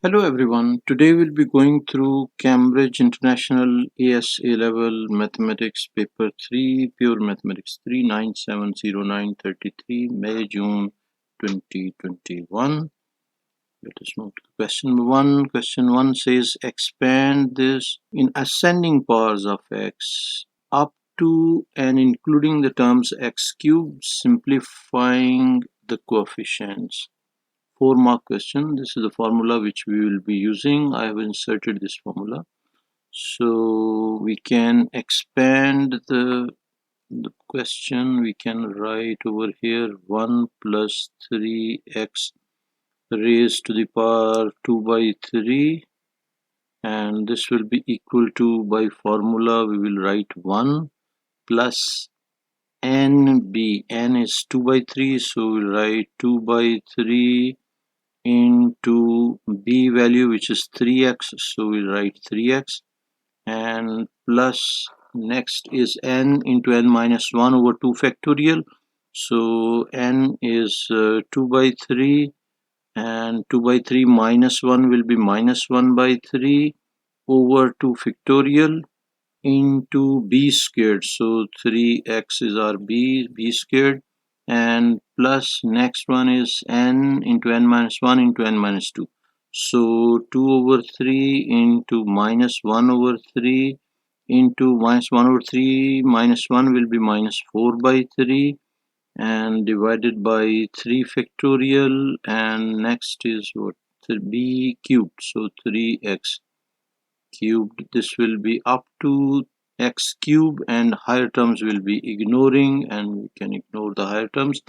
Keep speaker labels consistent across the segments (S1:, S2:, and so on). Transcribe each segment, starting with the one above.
S1: Hello everyone. Today we'll be going through Cambridge International AS A-Level Mathematics Paper 3, Pure Mathematics 3970933, May June 2021. Let us move to question number 1. Question 1 says expand this in ascending powers of x up to and including the terms x cubed, simplifying the coefficients. 4-mark question. This is the formula which we will be using. I have inserted this formula. So we can expand the question. We can write over here 1 plus 3x raised to the power 2 by 3, and this will be equal to, by formula we will write 1 plus nb. N is 2 by 3, so we'll write 2 by 3 into b value, which is 3x, so we'll write 3x, and plus next is n into n minus 1 over 2 factorial, so n is 2 by 3, and 2 by 3 minus 1 will be minus 1 by 3 over 2 factorial into b squared, so 3x is our b squared, and plus next one is n into n minus 1 into n minus 2, so 2 over 3 into minus 1 over 3 into minus 1 over 3 minus 1 will be minus 4 by 3, and divided by 3 factorial, and next is what, b cubed, so 3x cubed. This will be up to x cube, and higher terms will be ignoring, and we can ignore the higher terms,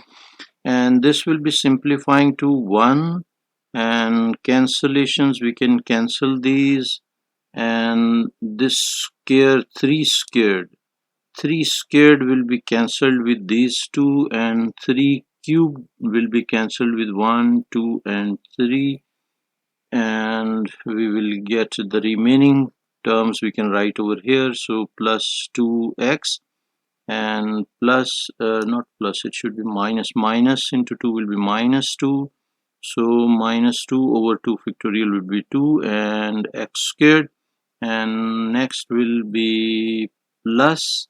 S1: and this will be simplifying to 1, and cancellations, we can cancel these, and this square 3 squared will be cancelled with these two, and 3 cubed will be cancelled with 1, 2 and 3, and we will get the remaining terms we can write over here, so plus 2x, and plus not plus, it should be minus into 2 will be minus 2, so minus 2 over 2 factorial will be 2 and x squared, and next will be plus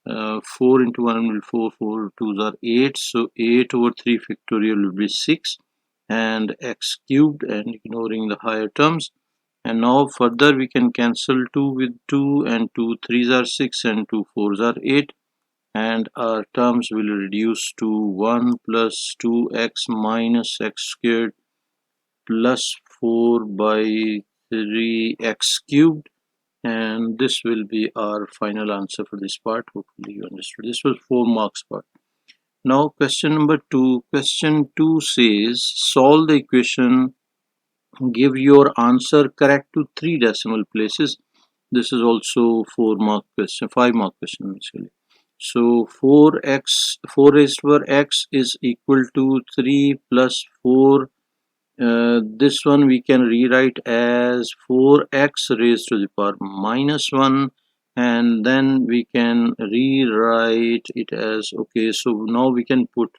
S1: 4 into 1 will be 4, 4 2s are 8, so 8 over 3 factorial will be 6 and x cubed, and ignoring the higher terms, and now further we can cancel 2 with 2, and 2 3s are 6 and 2 4s are 8, and our terms will reduce to 1 plus 2x minus x squared plus 4 by 3x cubed, and this will be our final answer for this part. Hopefully you understood. This was 4 marks part. Now question number 2. Question 2 says solve the equation, give your answer correct to 3 decimal places. This is also 4-mark question, 5-mark question basically. So 4 raised to power x is equal to 3 plus 4. This one we can rewrite as 4x raised to the power minus 1, and then we can rewrite it as, okay, so now we can put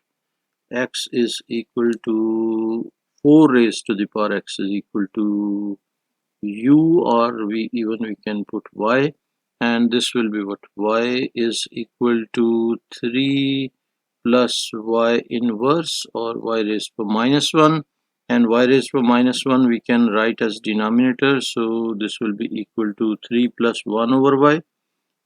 S1: x is equal to 4 raised to the power x is equal to u, or we can put y, and this will be what, y is equal to 3 plus y inverse, or y raised to minus 1, and y raised to minus 1 we can write as denominator, so this will be equal to 3 plus 1 over y,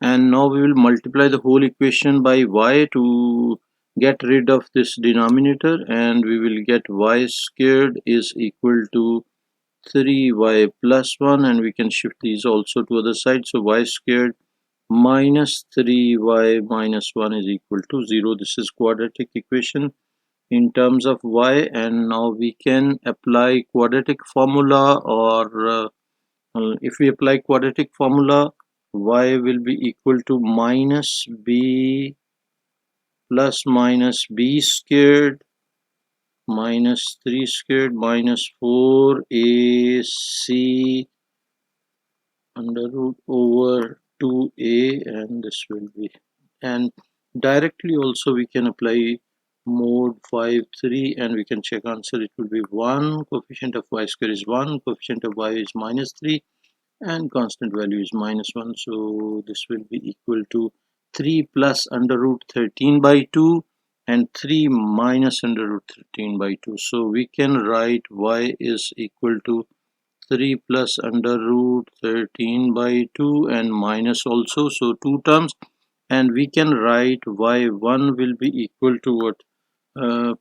S1: and now we will multiply the whole equation by y to get rid of this denominator, and we will get y squared is equal to 3y plus 1, and we can shift these also to other side, so y squared minus 3y minus 1 is equal to 0. This is quadratic equation in terms of y, and now we can apply quadratic formula, or if we apply quadratic formula, y will be equal to minus b plus minus b squared minus 3 squared minus 4ac under root over 2a, and this will be, and directly also we can apply Mode 5 3, and we can check answer. It will be 1. Coefficient of y square is 1, coefficient of y is minus 3, and constant value is minus 1. So this will be equal to 3 plus under root 13 by 2 and 3 minus under root 13 by 2. So we can write y is equal to 3 plus under root 13 by 2 and minus also, so two terms, and we can write y1 will be equal to what?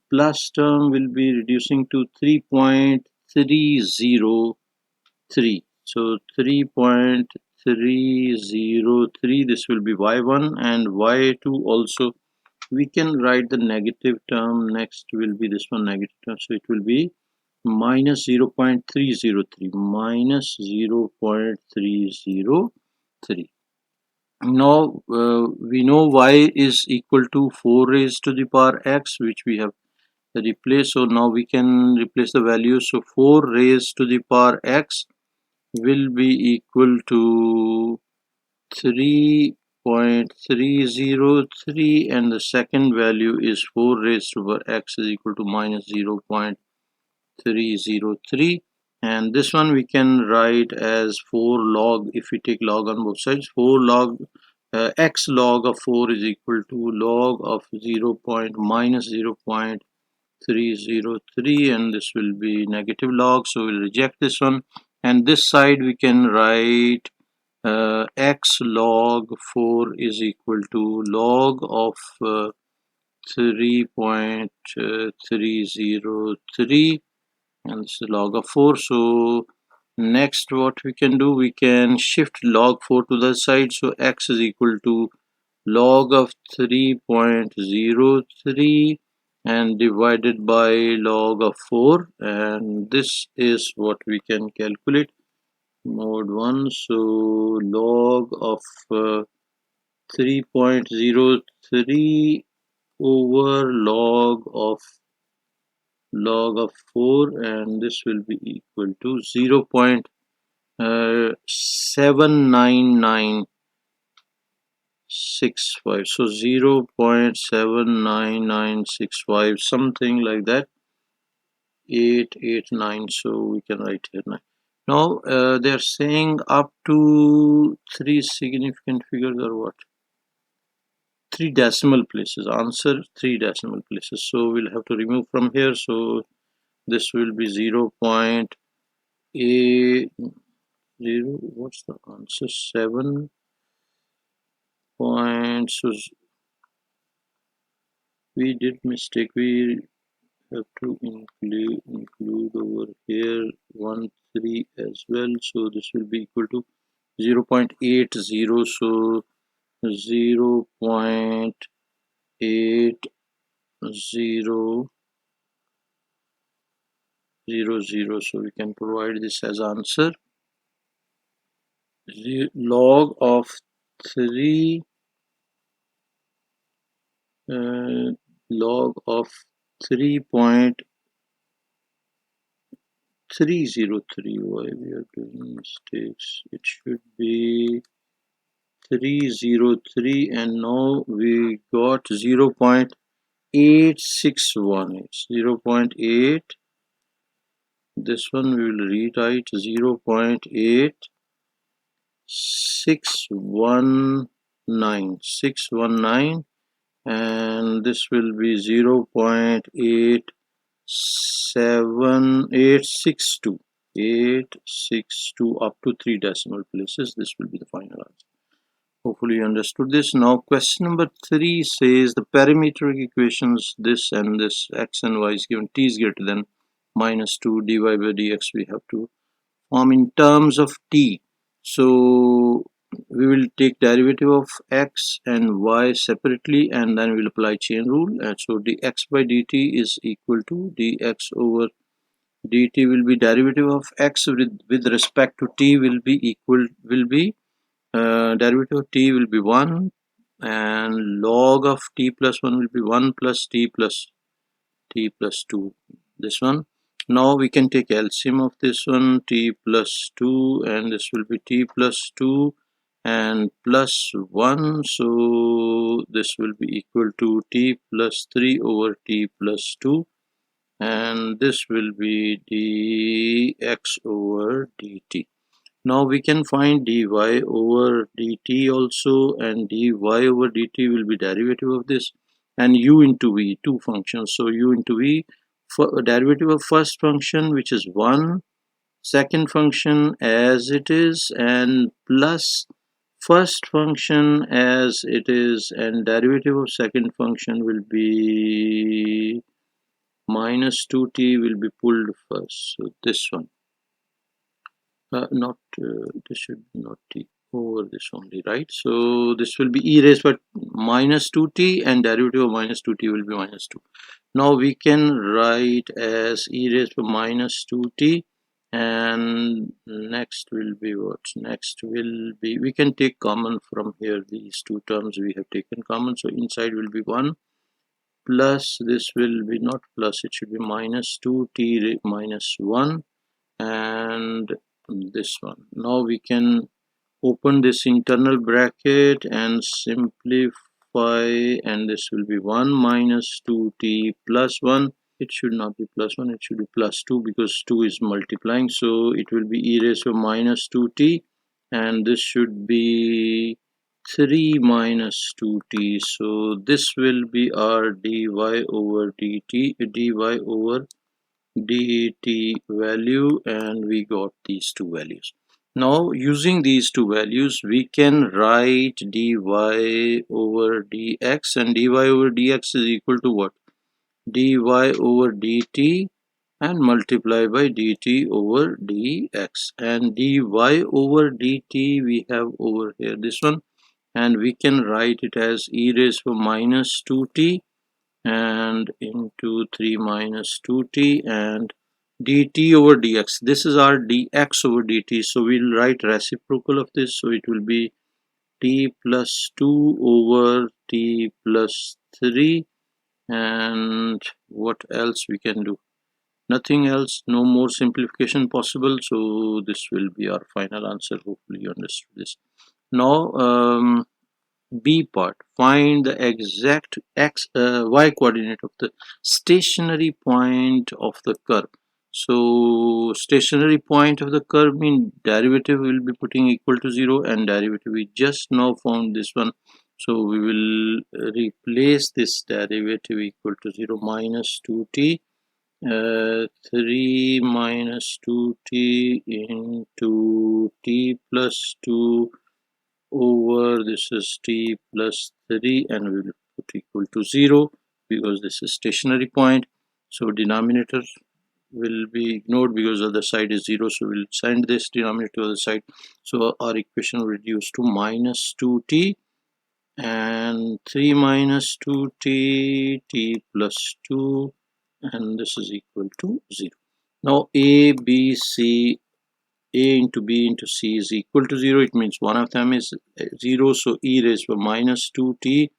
S1: Plus term will be reducing to 3.303. So 3.303, this will be y1, and y2 also we can write the negative term. Next will be this one, negative term, so it will be minus 0.303, minus 0.303. Now we know y is equal to 4 raised to the power x, which we have replaced. So now we can replace the values. So 4 raised to the power x will be equal to 3.303, and the second value is 4 raised to the power x is equal to minus 0.303, and this one we can write as 4 log. If we take log on both sides, 4 log x log of 4 is equal to log of 0.303, and this will be negative log, so we'll reject this one. And this side we can write x log 4 is equal to log of 3.303, and this is log of 4. So next what we can do, we can shift log 4 to the side, so x is equal to log of 3.03 and divided by log of 4, and this is what we can calculate. Mode 1, so log of 3.03 over log of 4, and this will be equal to 0.79965. So 0.79965, something like that, 889. So we can write here 9. Now they're saying up to 3 significant figures, or what? 3 decimal places. Answer 3 decimal places. So we'll have to remove from here. So this will be 0.80. What's the answer? 7 points. So we did mistake. We have to include over here 1 3 as well. So this will be equal to 0.80. So 0.8000, so we can provide this as answer. Log of 3 log of 3.303. Why we are doing mistakes? It should be 303, and now we got 0.8618. 0.8. This one we will rewrite 0.8619, and this will be 0.87862 up to 3 decimal places. This will be the final answer. Hopefully you understood this. Now question number 3 says the parametric equations this and this, x and y is given, t is greater than minus 2 dy by dx, we have to form in terms of t. So we will take derivative of x and y separately, and then we will apply chain rule, and so dx by dt is equal to dx over dt will be derivative of x with respect to t will be derivative of t will be 1, and log of t plus 1 will be 1 plus t plus 2, this one. Now we can take LCM of this one, t plus 2, and this will be t plus 2, and plus 1, so this will be equal to t plus 3 over t plus 2, and this will be dx over dt. Now we can find dy over dt also, and dy over dt will be derivative of this, and u into v, two functions. So u into v, for derivative of first function, which is 1, second function as it is, and plus first function as it is, and derivative of second function will be minus 2t will be pulled first. So this one, not this should be not t over this only, right? So this will be e raised by minus 2t, and derivative of minus 2t will be minus 2. Now we can write as e raised by minus 2t, and next will be what? Next will be, we can take common from here, these two terms we have taken common, so inside will be 1 plus, this will be not plus, it should be minus 2t minus 1, and this one. Now we can open this internal bracket and simplify, and this will be 1 minus 2t plus 1. It should not be plus 1, it should be plus 2, because 2 is multiplying, so it will be e raised to minus 2t, and this should be 3 minus 2t. So this will be our dy over dt, dy over dt value, and we got these two values. Now using these two values, we can write dy over dx, and dy over dx is equal to what? Dy over dt and multiply by dt over dx, and dy over dt we have over here this one, and we can write it as e raised to minus 2t and into 3 minus 2t, and dt over dx, this is our dx over dt, so we'll write reciprocal of this, so it will be t plus 2 over t plus 3, and what else we can do? Nothing else, no more simplification possible, so this will be our final answer. Hopefully you understood this. Now B part, find the exact y coordinate of the stationary point of the curve. So stationary point of the curve means derivative will be putting equal to 0, and derivative we just now found this one, so we will replace this derivative equal to 0, minus 2t, 3 minus 2t into t plus 2 over, this is t plus 3, and we will put equal to 0 because this is stationary point. So denominator will be ignored because the other side is 0, so we'll send this denominator to the other side. So our equation will reduce to minus 2t and 3 minus 2t, t plus 2, and this is equal to 0. Now a, b, c, a into b into c is equal to 0. It means one of them is 0, so e raised to minus 2t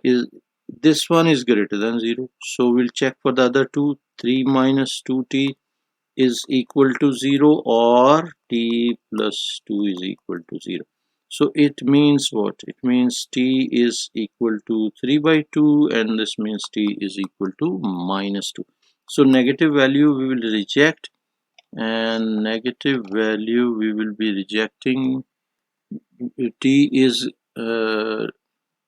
S1: is, this one is greater than 0, so we'll check for the other two. 3 minus 2t is equal to 0, or t plus 2 is equal to 0. So it means what? It means t is equal to 3 by 2, and this means t is equal to minus 2. So negative value we will reject, and negative value we will be rejecting. T is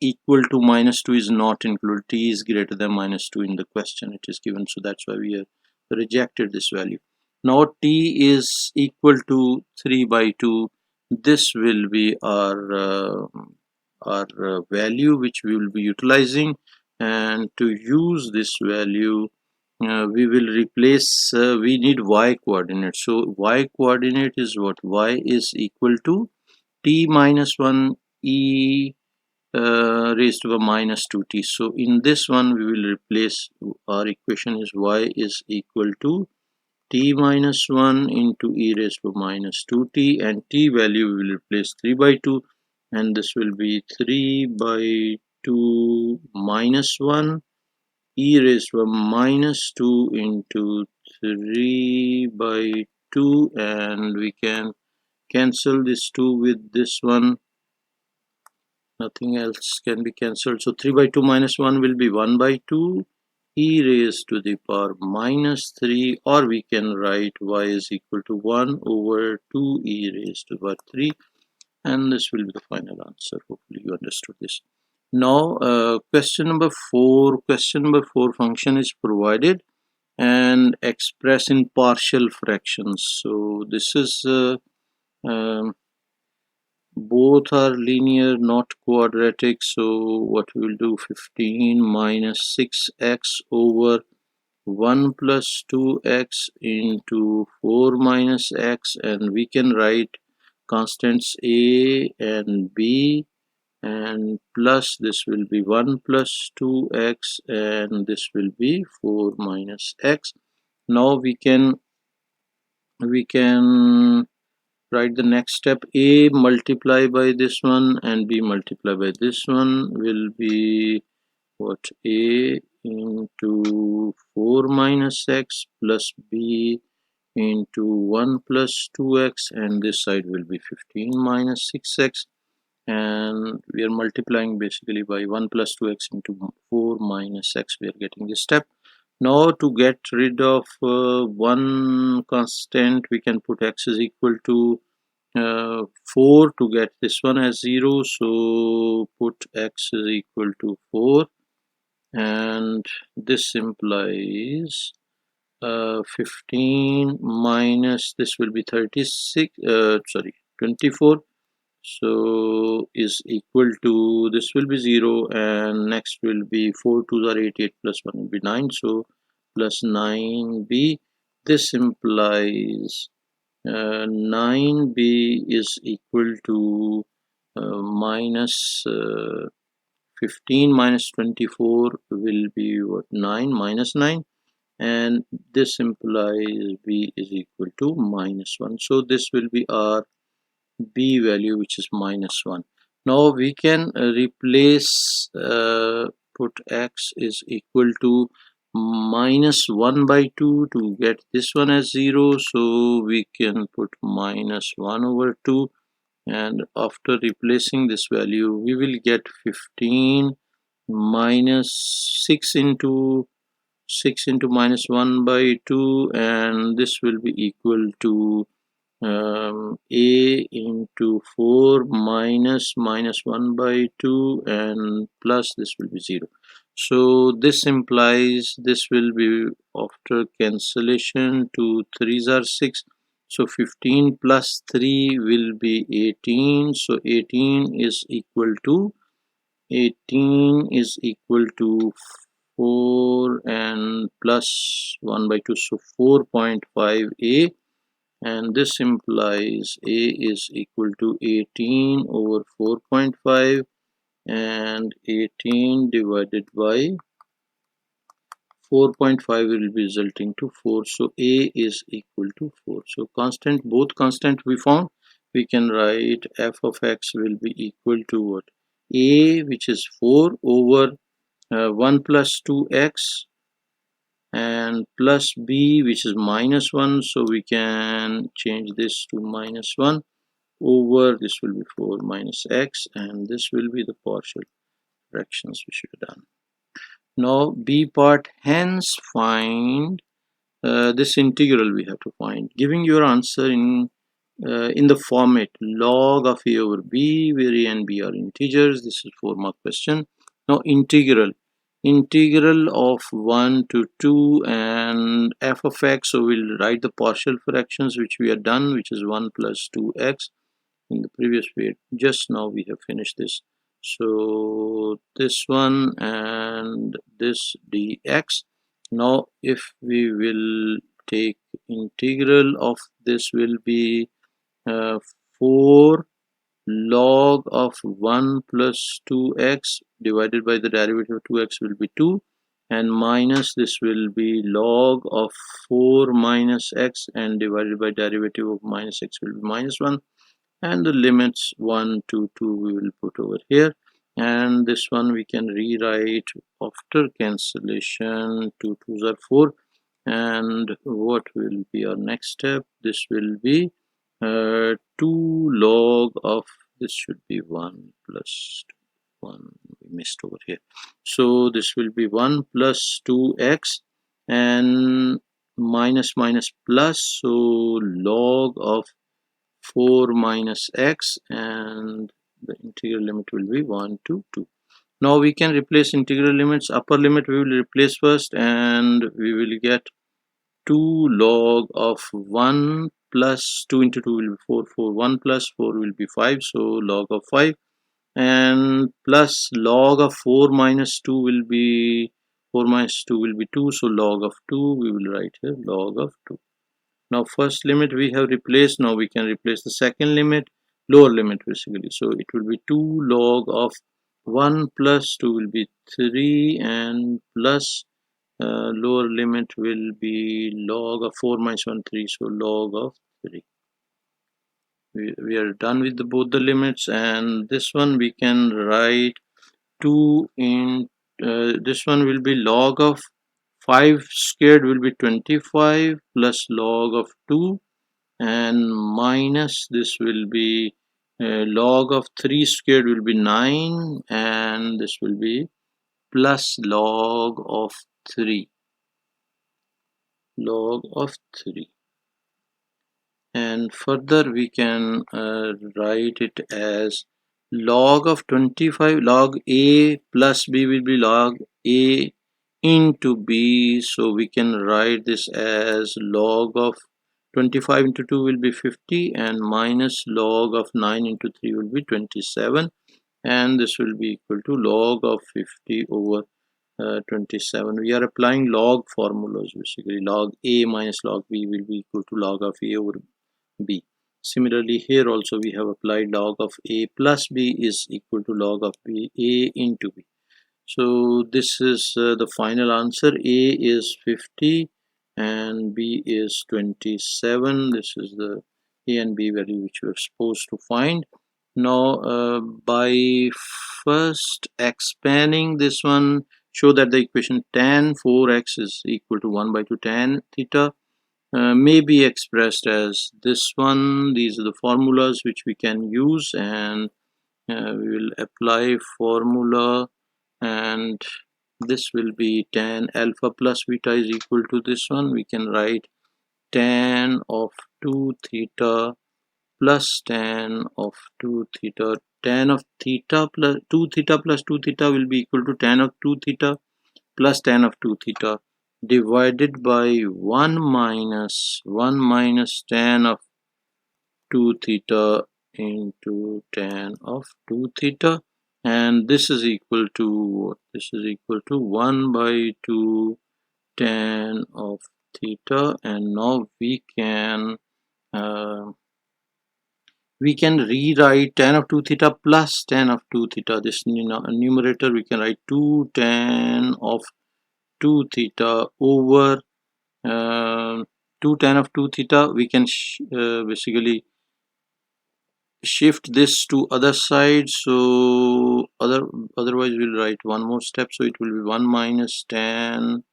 S1: equal to minus 2 is not included. T is greater than minus 2 in the question it is given, so that's why we have rejected this value. Now t is equal to 3 by 2. This will be our value which we will be utilizing, and to use this value we will replace, we need y coordinate. So y coordinate is what? Y is equal to t minus 1 e raised to the minus 2t. So in this one we will replace, our equation is y is equal to t minus 1 into e raised to minus 2t, and t value we will replace 3 by 2, and this will be 3 by 2 minus 1 e raised to minus 2 into 3 by 2, and we can cancel this 2 with this one, nothing else can be cancelled. So 3 by 2 minus 1 will be 1 by 2 e raised to the power minus 3, or we can write y is equal to 1 over 2 e raised to the power 3, and this will be the final answer. Hopefully you understood this. Now question number 4. Question number 4 function is provided and expressed in partial fractions. So this is um, both are linear, not quadratic. So what we will do, 15 minus 6x over 1 plus 2x into 4 minus x, and we can write constants a and b, and plus this will be 1 plus 2x, and this will be 4 minus x. Now we can write the next step. A multiply by this one and b multiply by this one will be what, a into 4 minus x plus b into 1 plus 2x, and this side will be 15 minus 6x, and we are multiplying basically by 1 plus 2x into 4 minus x. We are getting this step. Now to get rid of one constant, we can put x is equal to 4 to get this one as 0. So put x is equal to 4, and this implies 15 minus this will be 24, so is equal to, this will be 0, and next will be 4 2s are 8, 8 plus 1 will be 9, so plus 9b. This implies 9b is equal to minus 15 minus 24 will be what, 9 minus 9, and this implies b is equal to minus 1. So this will be our b value, which is minus 1. Now we can replace put x is equal to minus 1 by 2 to get this one as 0, so we can put minus 1 over 2, and after replacing this value we will get 15 minus 6 into minus 1 by 2, and this will be equal to a into 4 minus 1 by 2, and plus this will be 0. So this implies this will be, after cancellation, 2 3s are 6, so 15 plus 3 will be 18. So 18 is equal to 4 and plus 1 by 2, so 4.5a, and this implies a is equal to 18 over 4.5, and 18 divided by 4.5 will be resulting to 4, so a is equal to 4. So constant, both constant we found, we can write f of x will be equal to what, a, which is 4 over 1 plus 2x, and plus b, which is minus 1, so we can change this to minus 1 over, this will be 4 minus x, and this will be the partial fractions we should have done. Now b part, hence find this integral we have to find, giving your answer in the format log of a over b, where a and b are integers. This is 4-mark question. Now integral of 1 to 2 and f of x, so we'll write the partial fractions which we have done, which is 1 plus 2x in the previous period. Just now we have finished this, so this one and this dx. Now if we will take integral of this, will be 4 log of 1 plus 2x divided by the derivative of 2x will be 2, and minus this will be log of 4 minus x, and divided by derivative of minus x will be minus 1, and the limits 1 to 2 we will put over here, and this one we can rewrite after cancellation. 2 2s are 4, and what will be our next step? This will be 2 log of this should be 1 plus 1, we missed over here, so this will be 1 plus 2x and minus minus plus, so log of 4 minus x, and the integral limit will be 1 to 2. Now we can replace integral limits. Upper limit we will replace first, and we will get 2 log of 1 plus 2 into 2 will be 4, 4, 1 plus 4 will be 5, so log of 5, and plus log of 4 minus 2 will be 4 minus 2 will be 2, so log of 2 we will write here log of 2. Now first limit we have replaced, now we can replace the second limit, lower limit basically, so it will be 2 log of 1 plus 2 will be 3, and plus lower limit will be log of 4 minus 1 3, so log of 3. We are done with both the limits, and this one we can write 2 in this one will be log of 5 squared will be 25 plus log of 2, and minus this will be log of 3 squared will be 9, and this will be plus log of 3, log of 3. And further we can write it as log of 25, log a plus b will be log a into b, so we can write this as log of 25 into 2 will be 50, and minus log of 9 into 3 will be 27, and this will be equal to log of 50 over 27. We are applying log formulas basically. Log a minus log b will be equal to log of a over b. Similarly here also we have applied log of a plus b is equal to log of b, a into b. So this is the final answer. A is 50 and b is 27. This is the a and b value which we are supposed to find. Now by first expanding this one, show that the equation tan 4x is equal to 1 by 2 tan theta may be expressed as this one. These are the formulas which we can use, and we will apply formula, and this will be tan alpha plus beta is equal to this one. We can write tan of 2 theta plus tan of 2 theta. Tan of theta plus 2 theta plus 2 theta will be equal to tan of 2 theta plus tan of 2 theta divided by 1 minus tan of 2 theta into tan of 2 theta, and this is equal to what? This is equal to 1 by 2 tan of theta, and now we can rewrite tan of 2 theta plus tan of 2 theta. This numerator we can write 2 tan of 2 theta over 2 tan of 2 theta. We can basically shift this to other side, so otherwise we'll write one more step, so it will be 1 minus tan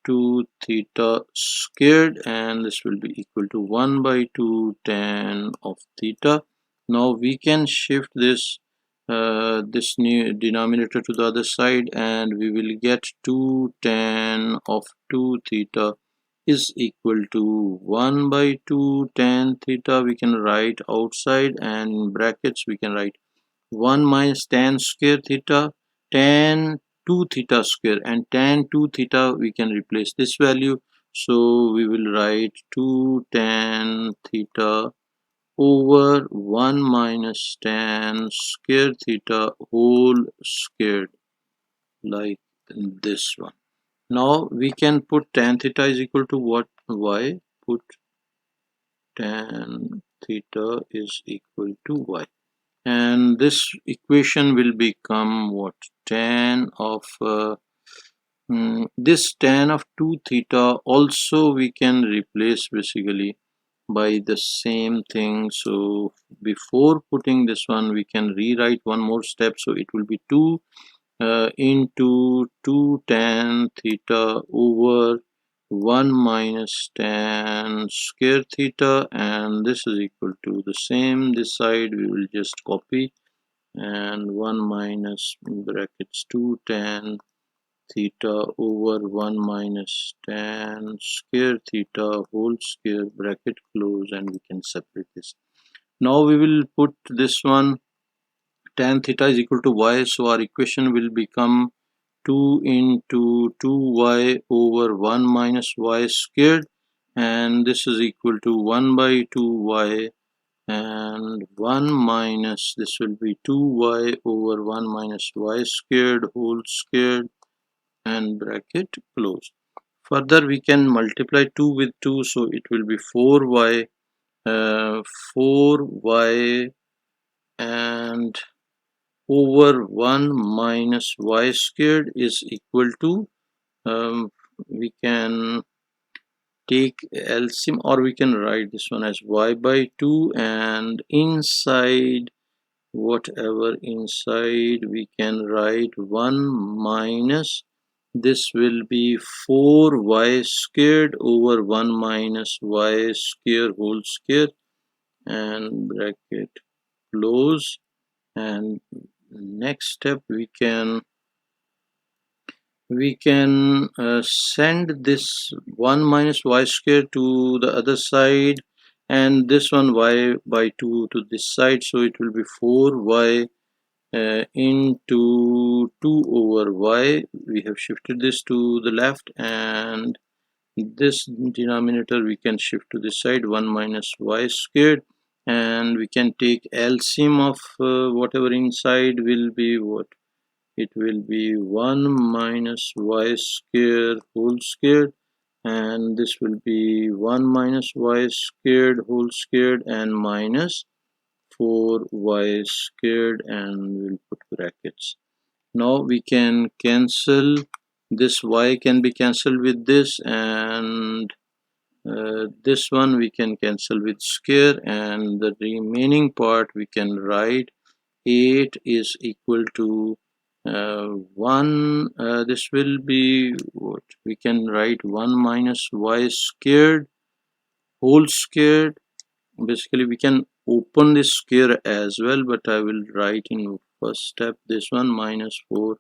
S1: 2 theta squared, and this will be equal to 1 by 2 tan of theta. Now we can shift this this new denominator to the other side, and we will get 2 tan of 2 theta is equal to 1 by 2 tan theta. We can write outside, and in brackets we can write 1 minus tan square theta, tan 2 theta square, and tan 2 theta we can replace this value, so we will write 2 tan theta over 1 minus tan square theta whole squared, like this one. Now we can put tan theta is equal to what? Y. Put tan theta is equal to y, and this equation will become what? Tan of this tan of 2 theta also we can replace basically by the same thing. So before putting this one, we can rewrite one more step, so it will be 2 into 2 tan theta over 1 minus tan square theta, and this is equal to the same. This side we will just copy, and 1 minus brackets 2 tan theta over 1 minus tan square theta whole square bracket close, and we can separate this. Now we will put this one, tan theta is equal to y, so our equation will become 2 into 2y over 1 minus y squared, and this is equal to 1 by 2y, and 1 minus, this will be 2y over 1 minus y squared whole squared and bracket close. Further we can multiply 2 with 2, so it will be 4y, 4y and over 1 minus y squared is equal to, we can take LCM, or we can write this one as y by 2, and inside, whatever inside, we can write 1 minus, this will be 4y squared over 1 minus y square whole square and bracket close. And next step, we can send this 1 minus y square to the other side, and this one y by 2 to this side, so it will be 4y into 2 over y. We have shifted this to the left, and this denominator we can shift to this side, 1 minus y squared, and we can take LCM of whatever inside will be what? It will be 1 minus y square whole squared, and this will be 1 minus y squared whole squared and minus 4y squared, and we'll put brackets. Now we can cancel, this y can be cancelled with this, and this one we can cancel with square, and the remaining part we can write 8 is equal to 1, this will be what? We can write 1 minus y squared whole squared. Basically we can open this square as well, but I will write in first step this one minus 4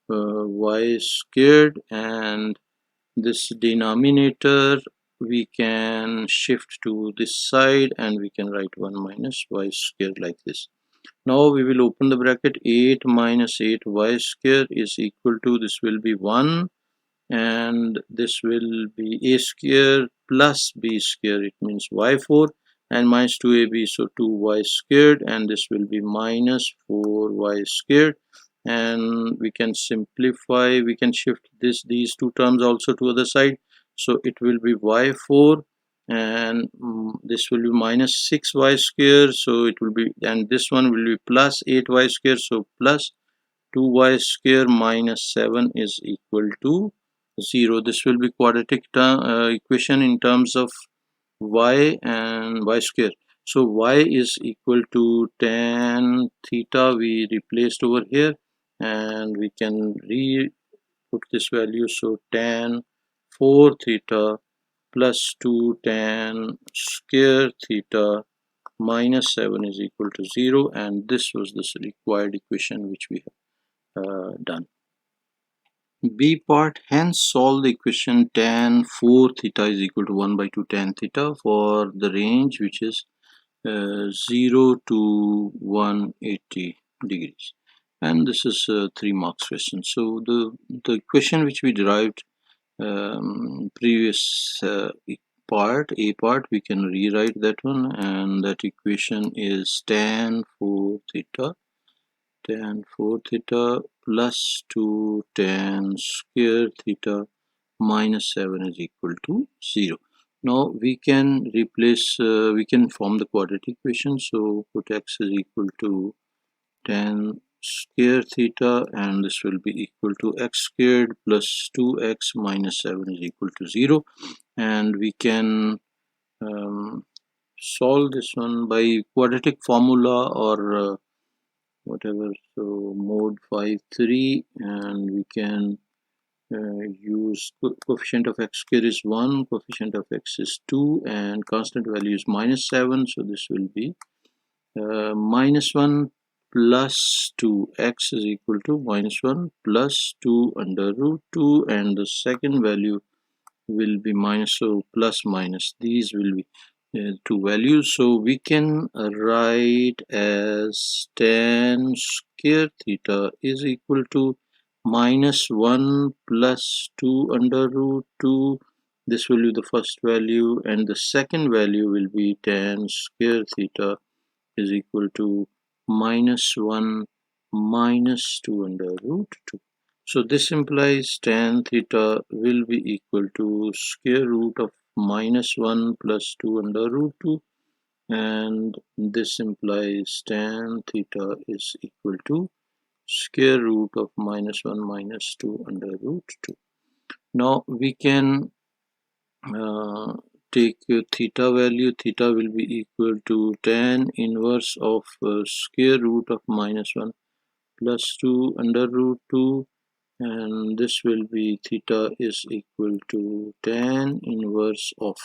S1: y squared, and this denominator we can shift to this side, and we can write 1 minus y squared like this. Now we will open the bracket, 8 minus 8y square is equal to, this will be 1, and this will be a square plus b square, it means y4, and minus 2ab, so 2y squared, and this will be minus 4y squared, and we can simplify, we can shift these two terms also to other side, so it will be y4, and this will be minus 6y square, so it will be, and this one will be plus 8y square, so plus 2y square minus 7 is equal to 0. This will be quadratic equation in terms of y and y square. So y is equal to tan theta, we replaced over here, and we can put this value, so tan 4 theta plus 2 tan square theta minus 7 is equal to 0, and this was this required equation which we have done. B part, hence solve the equation tan 4 theta is equal to 1 by 2 tan theta for the range which is 0 to 180 degrees, and this is a 3 marks question. So the equation which we derived previous part, A part, we can rewrite that one, and that equation is tan 4 theta plus 2 tan square theta minus 7 is equal to 0. Now we can replace, we can form the quadratic equation, so put x is equal to tan square theta, and this will be equal to x squared plus 2x minus 7 is equal to 0, and we can solve this one by quadratic formula or whatever, so mode 5 3, and we can use coefficient of x square is 1, coefficient of x is 2, and constant value is -7. So this will be -1 plus 2, x is equal to -1 plus 2 under root 2, and the second value will be minus, so plus minus, these will be two values. So we can write as tan square theta is equal to -1 plus 2 under root 2. This will be the first value, and the second value will be tan square theta is equal to -1 minus 2 under root 2. So this implies tan theta will be equal to square root of -1 plus 2 under root 2, and this implies tan theta is equal to square root of -1 minus 2 under root 2. Now we can take theta value. Theta will be equal to tan inverse of square root of -1 plus 2 under root 2, and this will be theta is equal to tan inverse of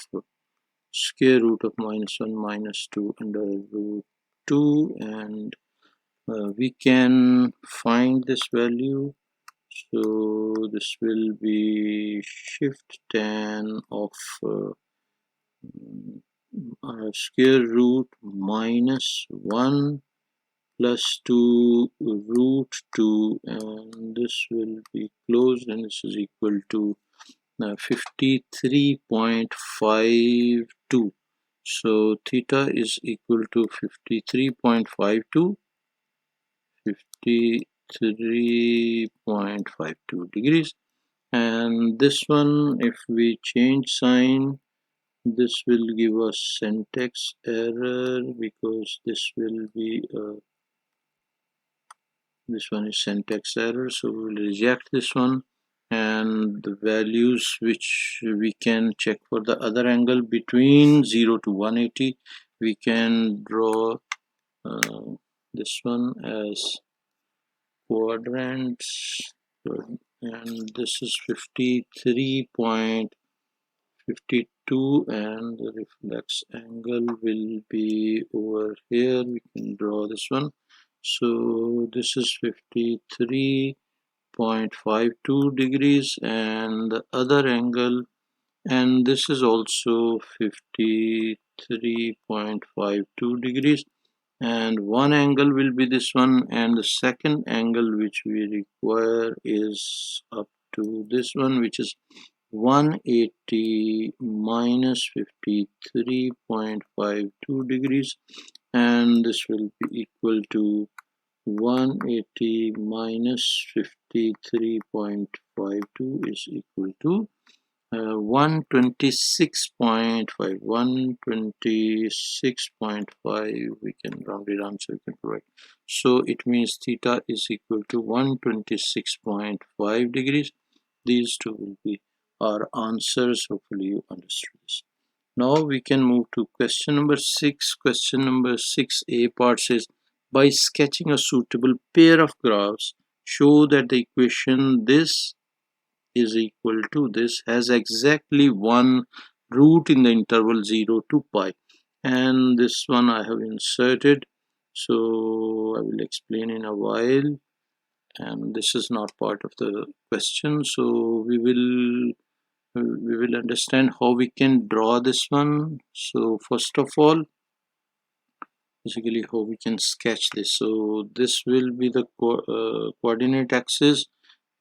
S1: square root of -1 minus 2 under root 2, and we can find this value. So this will be shift tan of square root -1 plus 2 root 2, and this will be closed, and this is equal to 53.52. So theta is equal to 53.52 degrees, and this one, if we change sign, this will give us syntax error, because this will be this one is syntax error, so we will reject this one. And the values which we can check for the other angle between 0 to 180, we can draw this one as quadrants, and this is 53.52, and the reflex angle will be over here. We can draw this one. So this is 53.52 degrees, and the other angle, and this is also 53.52 degrees, and one angle will be this one, and the second angle which we require is up to this one, which is 180 minus 53.52 degrees, and this will be equal to 180 minus 53.52 is equal to 126.5. We can round it down so we can provide. So it means theta is equal to 126.5 degrees. These two will be our answers. Hopefully you understood this. Now we can move to question number 6. Question number 6a part says, by sketching a suitable pair of graphs, show that the equation this is equal to this has exactly one root in the interval 0 to pi. And this one I have inserted, so I will explain in a while, and this is not part of the question, so we will understand how we can draw this one. So first of all, basically how we can sketch this. So this will be the coordinate axis.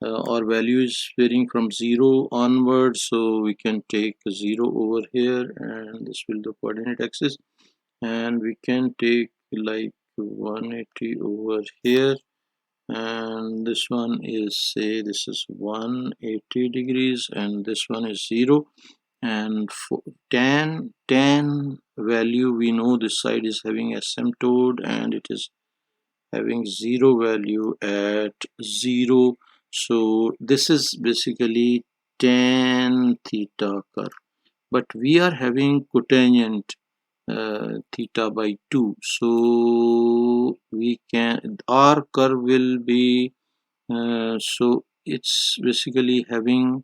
S1: Our value is varying from 0 onwards, so we can take 0 over here, and this will be the coordinate axis, and we can take like 180 over here, and this one is, say this is 180 degrees, and this one is 0, and for tan value, we know this side is having asymptote and it is having 0 value at 0. So this is basically tan theta curve, but we are having cotangent theta by 2, so we can, our curve will be so it's basically having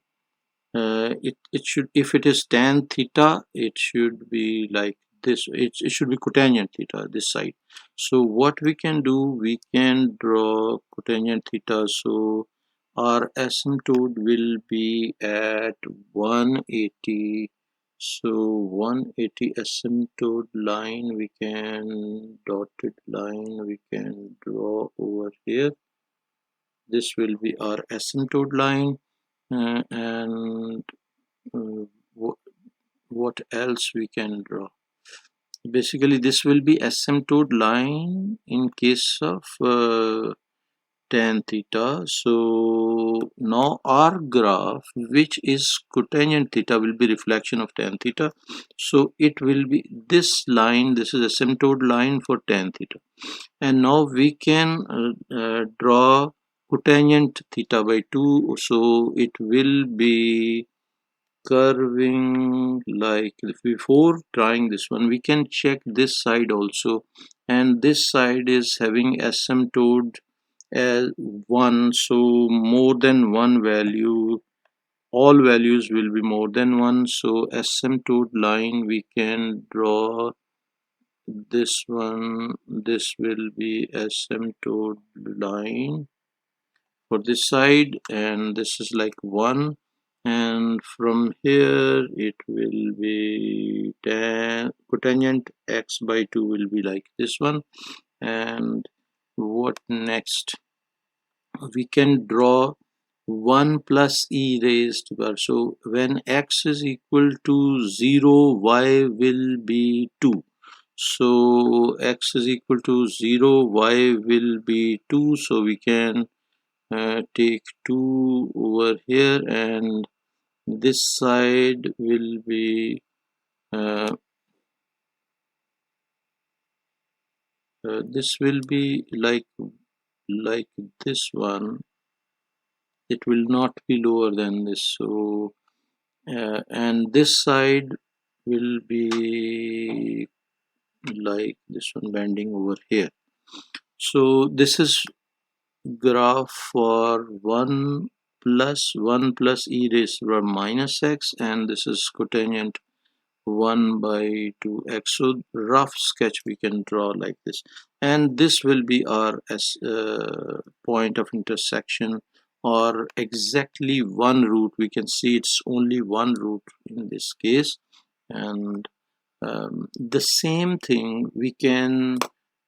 S1: it should, if it is tan theta, it should be like this. It should be cotangent theta this side. So what we can do, we can draw cotangent theta. So our asymptote will be at 180. So 180 asymptote line, we can dotted line we can draw over here. This will be our asymptote line. And what else we can draw? Basically this will be asymptote line in case of tan theta. So now our graph, which is cotangent theta, will be reflection of tan theta. So it will be this line. This is asymptote line for tan theta. And now we can draw cotangent theta by 2. So it will be curving like before trying this one. We can check this side also, and this side is having asymptote as 1. So more than one value, all values will be more than 1. So asymptote line we can draw this one. This will be asymptote line for this side, and this is like 1. And from here it will be tan cotangent x by 2 will be like this one. And what next? We can draw 1 plus e raised to power. So when x is equal to 0, y will be 2. So x is equal to 0, y will be 2. So we can take 2 over here, and this side will be this will be like this one. It will not be lower than this. So and this side will be like this one, bending over here. So this is graph for 1 plus e raised to the minus x, and this is cotangent 1 by 2x. So rough sketch we can draw like this, and this will be our point of intersection, or exactly one root. We can see it's only one root in this case. And the same thing we can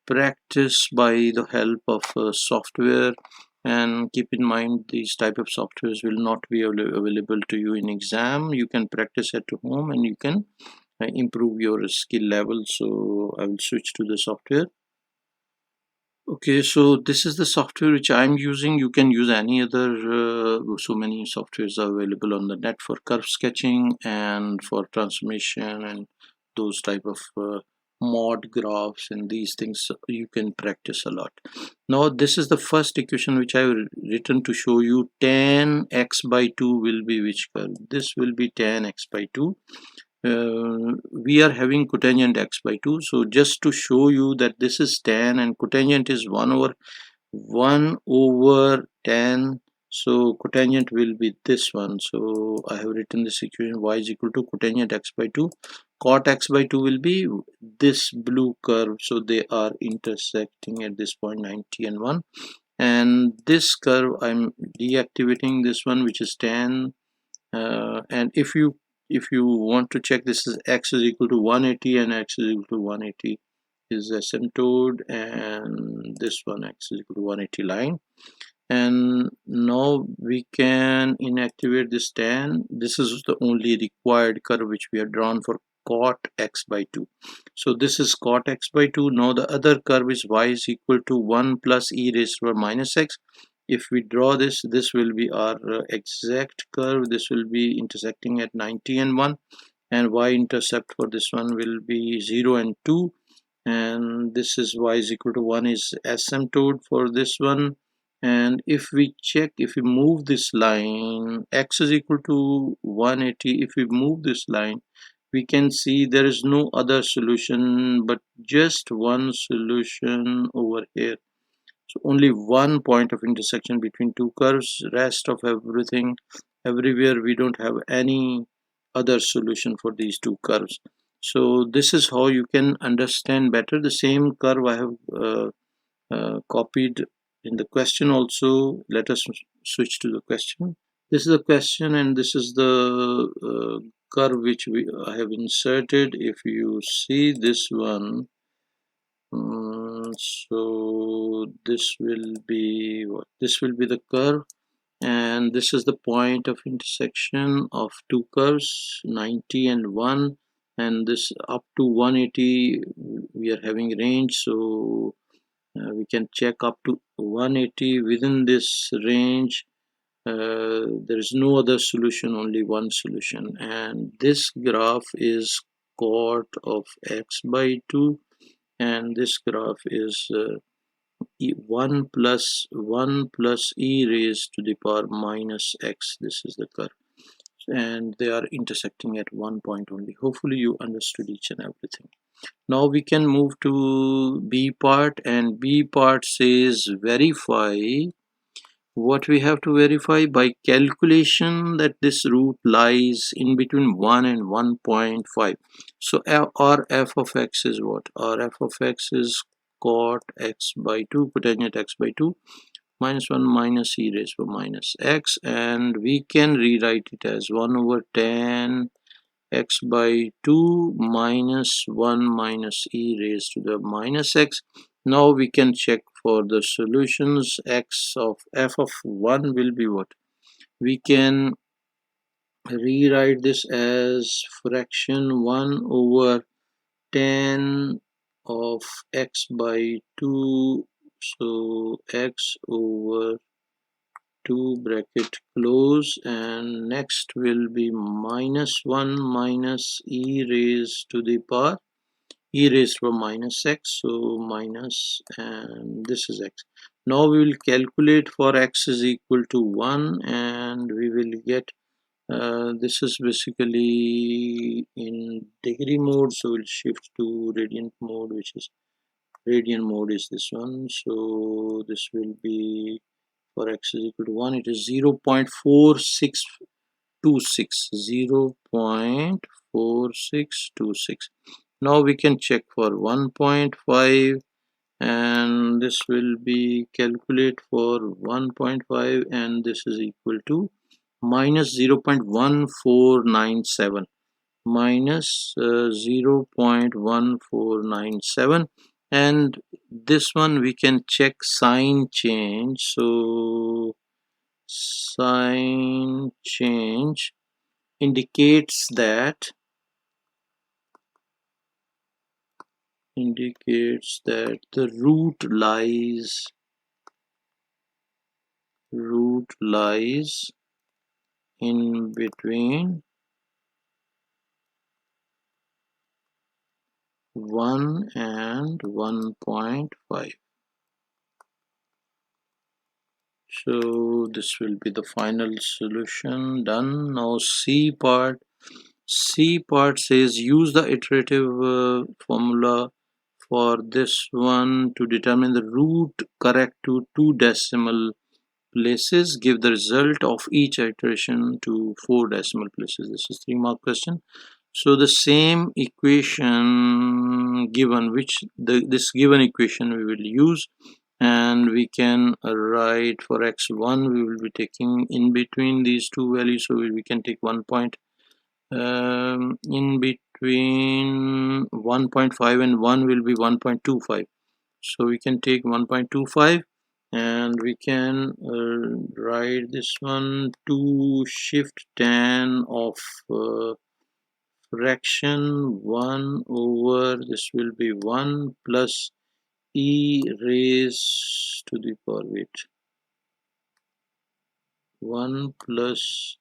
S1: practice by the help of software. And keep in mind, these type of softwares will not be available to you in exam. You can practice at home, and you can improve your skill level. So I will switch to the software. Okay, so this is the software which I'm using. You can use any other, so many softwares are available on the net for curve sketching and for transformation and those type of mod graphs and these things. You can practice a lot. Now this is the first equation which I've written to show you. Tan x by 2 will be which curve? This will be tan x by 2. We are having cotangent x by 2. So just to show you that this is tan and cotangent is 1 over tan. So cotangent will be this one. So I have written this equation: y is equal to cotangent x by 2. Cot x by 2 will be this blue curve. So they are intersecting at this point, 90 and 1. And this curve, I'm deactivating this one, which is tan. And if you want to check, this is x is equal to 180 and x is equal to 180 is asymptote, and this one x is equal to 180 line. And now we can inactivate this tan. This is the only required curve which we have drawn for cot x by 2. So this is cot x by 2. Now the other curve is y is equal to 1 plus e raised to the minus x. If we draw this, this will be our exact curve. This will be intersecting at 90 and 1, and y-intercept for this one will be 0 and 2. And this is y is equal to 1 is asymptote for this one. And if we check, if we move this line, x is equal to 180. If we move this line, we can see there is no other solution but just one solution over here. So only one point of intersection between two curves. Rest of everything, everywhere we don't have any other solution for these two curves. So this is how you can understand better. The same curve I have copied in the question also. Let us switch to the question. This is the question, and this is the curve which I have inserted. If you see this one, so this will be what? This will be the curve, and this is the point of intersection of two curves, 90 and 1, and this up to 180 we are having range. So we can check up to 180. Within this range there is no other solution, only one solution, and this graph is cot of x by 2, and this graph is 1 plus e raised to the power minus x. This is the curve, and they are intersecting at one point only. Hopefully you understood each and everything. Now we can move to B part, and B part says verify. What we have to verify by calculation that this root lies in between 1 and 1.5. So our f of x is what? Our f of x is cot x by 2, cotangent x by 2 minus 1 minus e raised to minus x, and we can rewrite it as 1 over 10 x by 2 minus 1 minus e raised to the minus x. Now we can check for the solutions. X of f of 1 will be what? We can rewrite this as fraction 1 over 10 of x by 2. So x over 2 bracket close, and next will be minus 1 minus e raised to the power e raised to minus x, so minus, and this is x. Now we will calculate for x is equal to 1, and we will get this is basically in degree mode, so we'll shift to radian mode, which is radian mode is this one. So this will be for x is equal to 1, it is 0.4626, 0.4626. Now we can check for 1.5, and this will be calculate for 1.5, and this is equal to minus 0.1497, minus 0.1497, and this one we can check sign change. So sign change indicates that the root lies in between 1 and 1.5. So this will be the final solution done. Now C part says use the iterative formula for this one to determine the root correct to 2 decimal places. Give the result of each iteration to 4 decimal places. This is 3-mark question. So the same equation given, this given equation we will use, and we can write for x1 we will be taking in between these two values, so we can take 1 point in between 1.5 and 1 will be 1.25, so we can take 1.25, and we can write this one to shift tan of fraction 1 over, this will be 1 plus e raised to the power, wait, 1 plus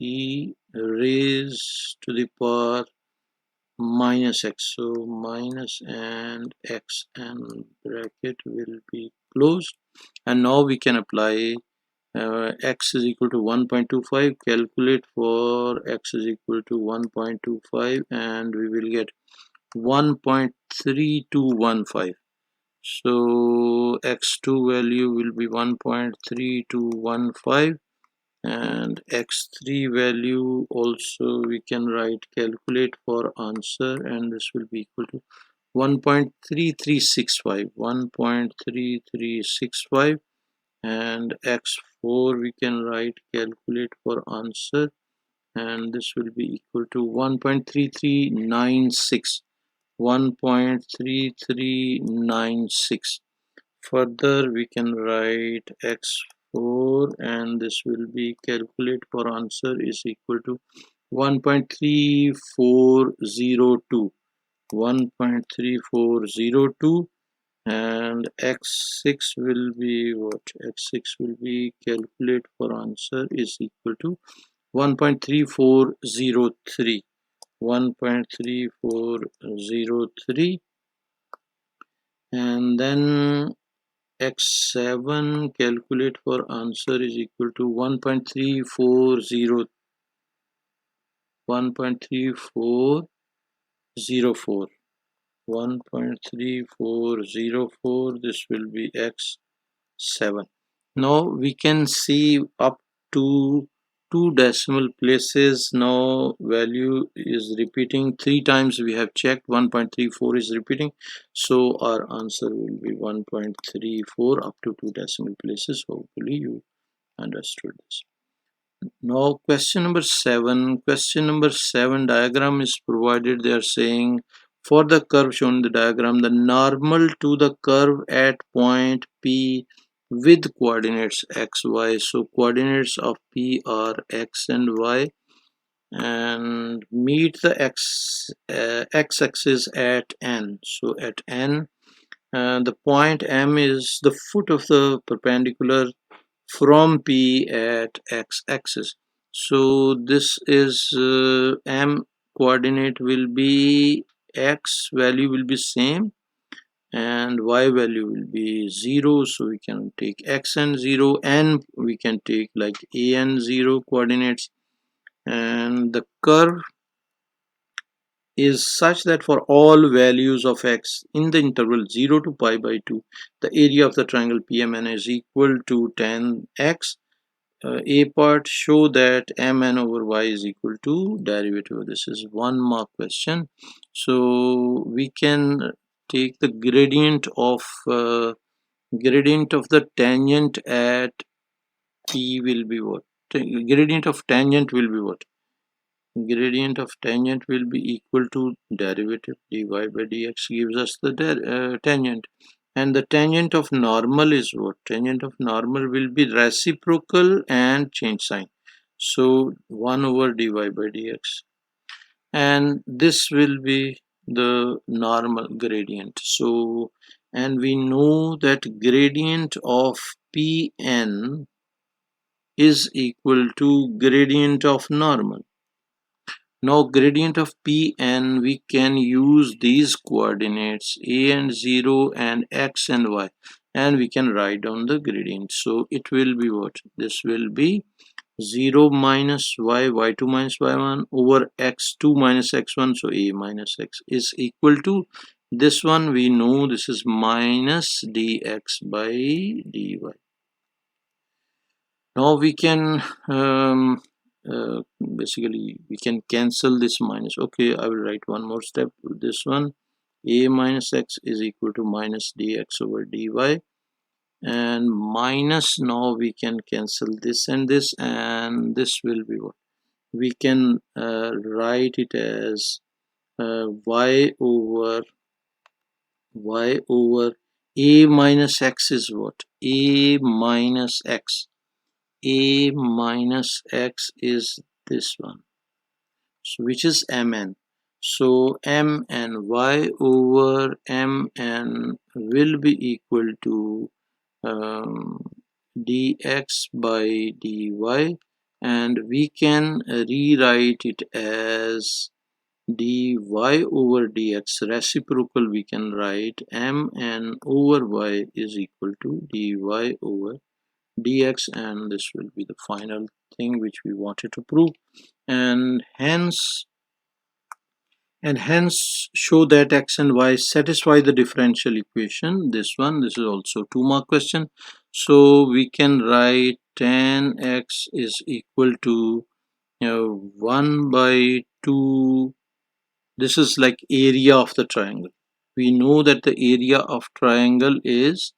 S1: e raised to the power minus x. So minus and x, and bracket will be closed, and now we can apply x is equal to 1.25. Calculate for x is equal to 1.25, and we will get 1.3215. So x2 value will be 1.3215, and x3 value also we can write calculate for answer, and this will be equal to 1.3365, and x4 we can write calculate for answer, and this will be equal to 1.3396. Further we can write x4, and this will be calculate for answer is equal to 1.3402, and x6 will be what? X6 will be calculate for answer is equal to 1.3403, and then x7 calculate for answer is equal to 1.3404. This will be x7. Now we can see up to 2 decimal places. Now value is repeating 3 times. We have checked 1.34 is repeating, so our answer will be 1.34 up to 2 decimal places. Hopefully you understood this. Now question number 7. Question number 7 diagram is provided. They are saying for the curve shown in the diagram, the normal to the curve at point P with coordinates x, y. So coordinates of P are x and y, and meet the x-axis at n. So at n, the point M is the foot of the perpendicular from P at x-axis. So this is M coordinate will be x value will be same, and y value will be 0, so we can take x and 0, and we can take like a and 0 coordinates, and the curve is such that for all values of x in the interval 0 to pi by 2, the area of the triangle PMN is equal to tan x. A part show that mn over y is equal to derivative. This is 1 mark question. So we can take the gradient of the tangent at P will be what? Gradient of tangent will be what? Gradient of tangent will be equal to derivative dy by dx gives us the tangent, and the tangent of normal is what? Tangent of normal will be reciprocal and change sign, so 1 over dy by dx, and this will be the normal gradient. So, and we know that gradient of Pn is equal to gradient of normal. Now gradient of Pn, we can use these coordinates a and 0 and x and y, and we can write down the gradient. So it will be what? This will be 0 minus y, y2 minus y1 over x2 minus x1, so a minus x is equal to this one. We know this is minus dx by dy. Now we can basically we can cancel this minus. Okay, I will write one more step with this one. A minus x is equal to minus dx over dy, and minus, now we can cancel this, and this will be what we can write it as y over a minus x is what? A minus x is this one, so which is mn. So m and y over mn will be equal to dx by dy, and we can rewrite it as dy over dx reciprocal. We can write mn over y is equal to dy over dx, and this will be the final thing which we wanted to prove, and hence and hence show that x and y satisfy the differential equation. This is also 2-mark question. So we can write tan x is equal to 1 by 2. This is like area of the triangle. We know that the area of triangle is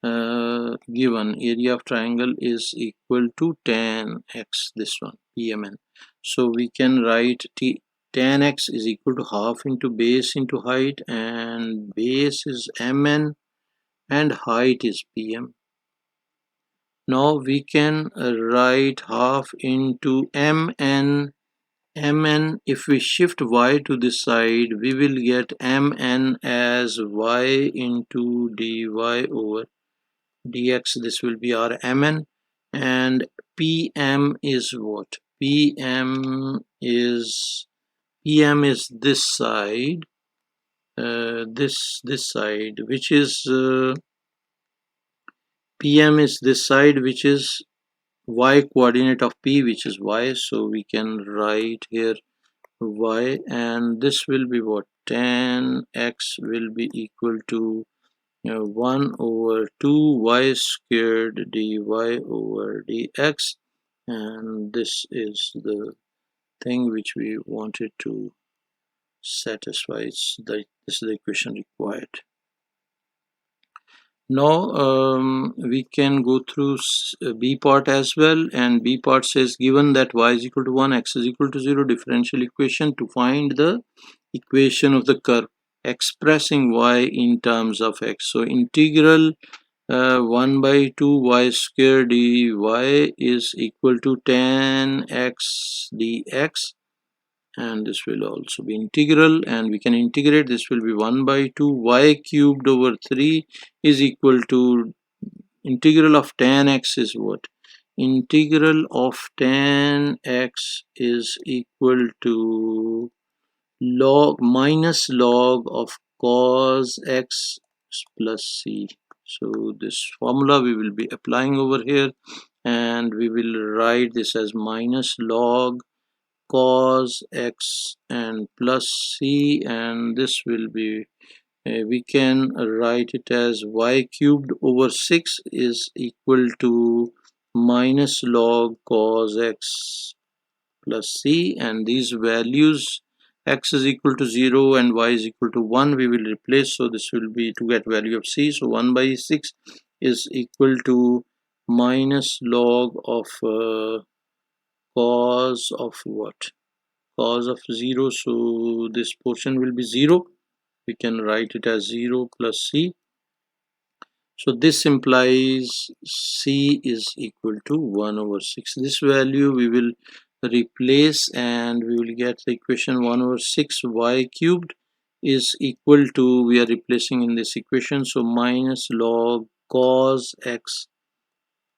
S1: given. Area of triangle is equal to tan x, this one, PMN. So we can write tan x is equal to half into base into height, and base is mn and height is pm. Now we can write half into mn. If we shift y to this side, we will get mn as y into dy over dx. This will be our mn, and pm is what? Pm is this side, this side, which is pm is this side, which is y coordinate of p, which is y. So we can write here y, and this will be what? Tan x will be equal to 1 over 2 y squared dy over dx, and this is the thing which we wanted to satisfy. This is the equation required. Now we can go through b part as well, and b part says given that y is equal to 1, x is equal to 0, differential equation to find the equation of the curve expressing y in terms of x. So integral 1 by 2 y square dy is equal to tan x dx, and this will also be integral, and we can integrate. This will be 1 by 2 y cubed over 3 is equal to integral of tan x is what? Integral of tan x is equal to minus log of cos x plus c. So this formula we will be applying over here, and we will write this as minus log cos x and plus c, and this will be we can write it as y cubed over 6 is equal to minus log cos x plus c, and these values x is equal to 0 and y is equal to 1 we will replace. So this will be to get value of c. So 1 by 6 is equal to minus log of cos of what? Cos of 0. So this portion will be 0. We can write it as 0 plus c. So this implies c is equal to 1 over 6. This value we will replace, and we will get the equation 1 over 6 y cubed is equal to, we are replacing in this equation, so minus log cos x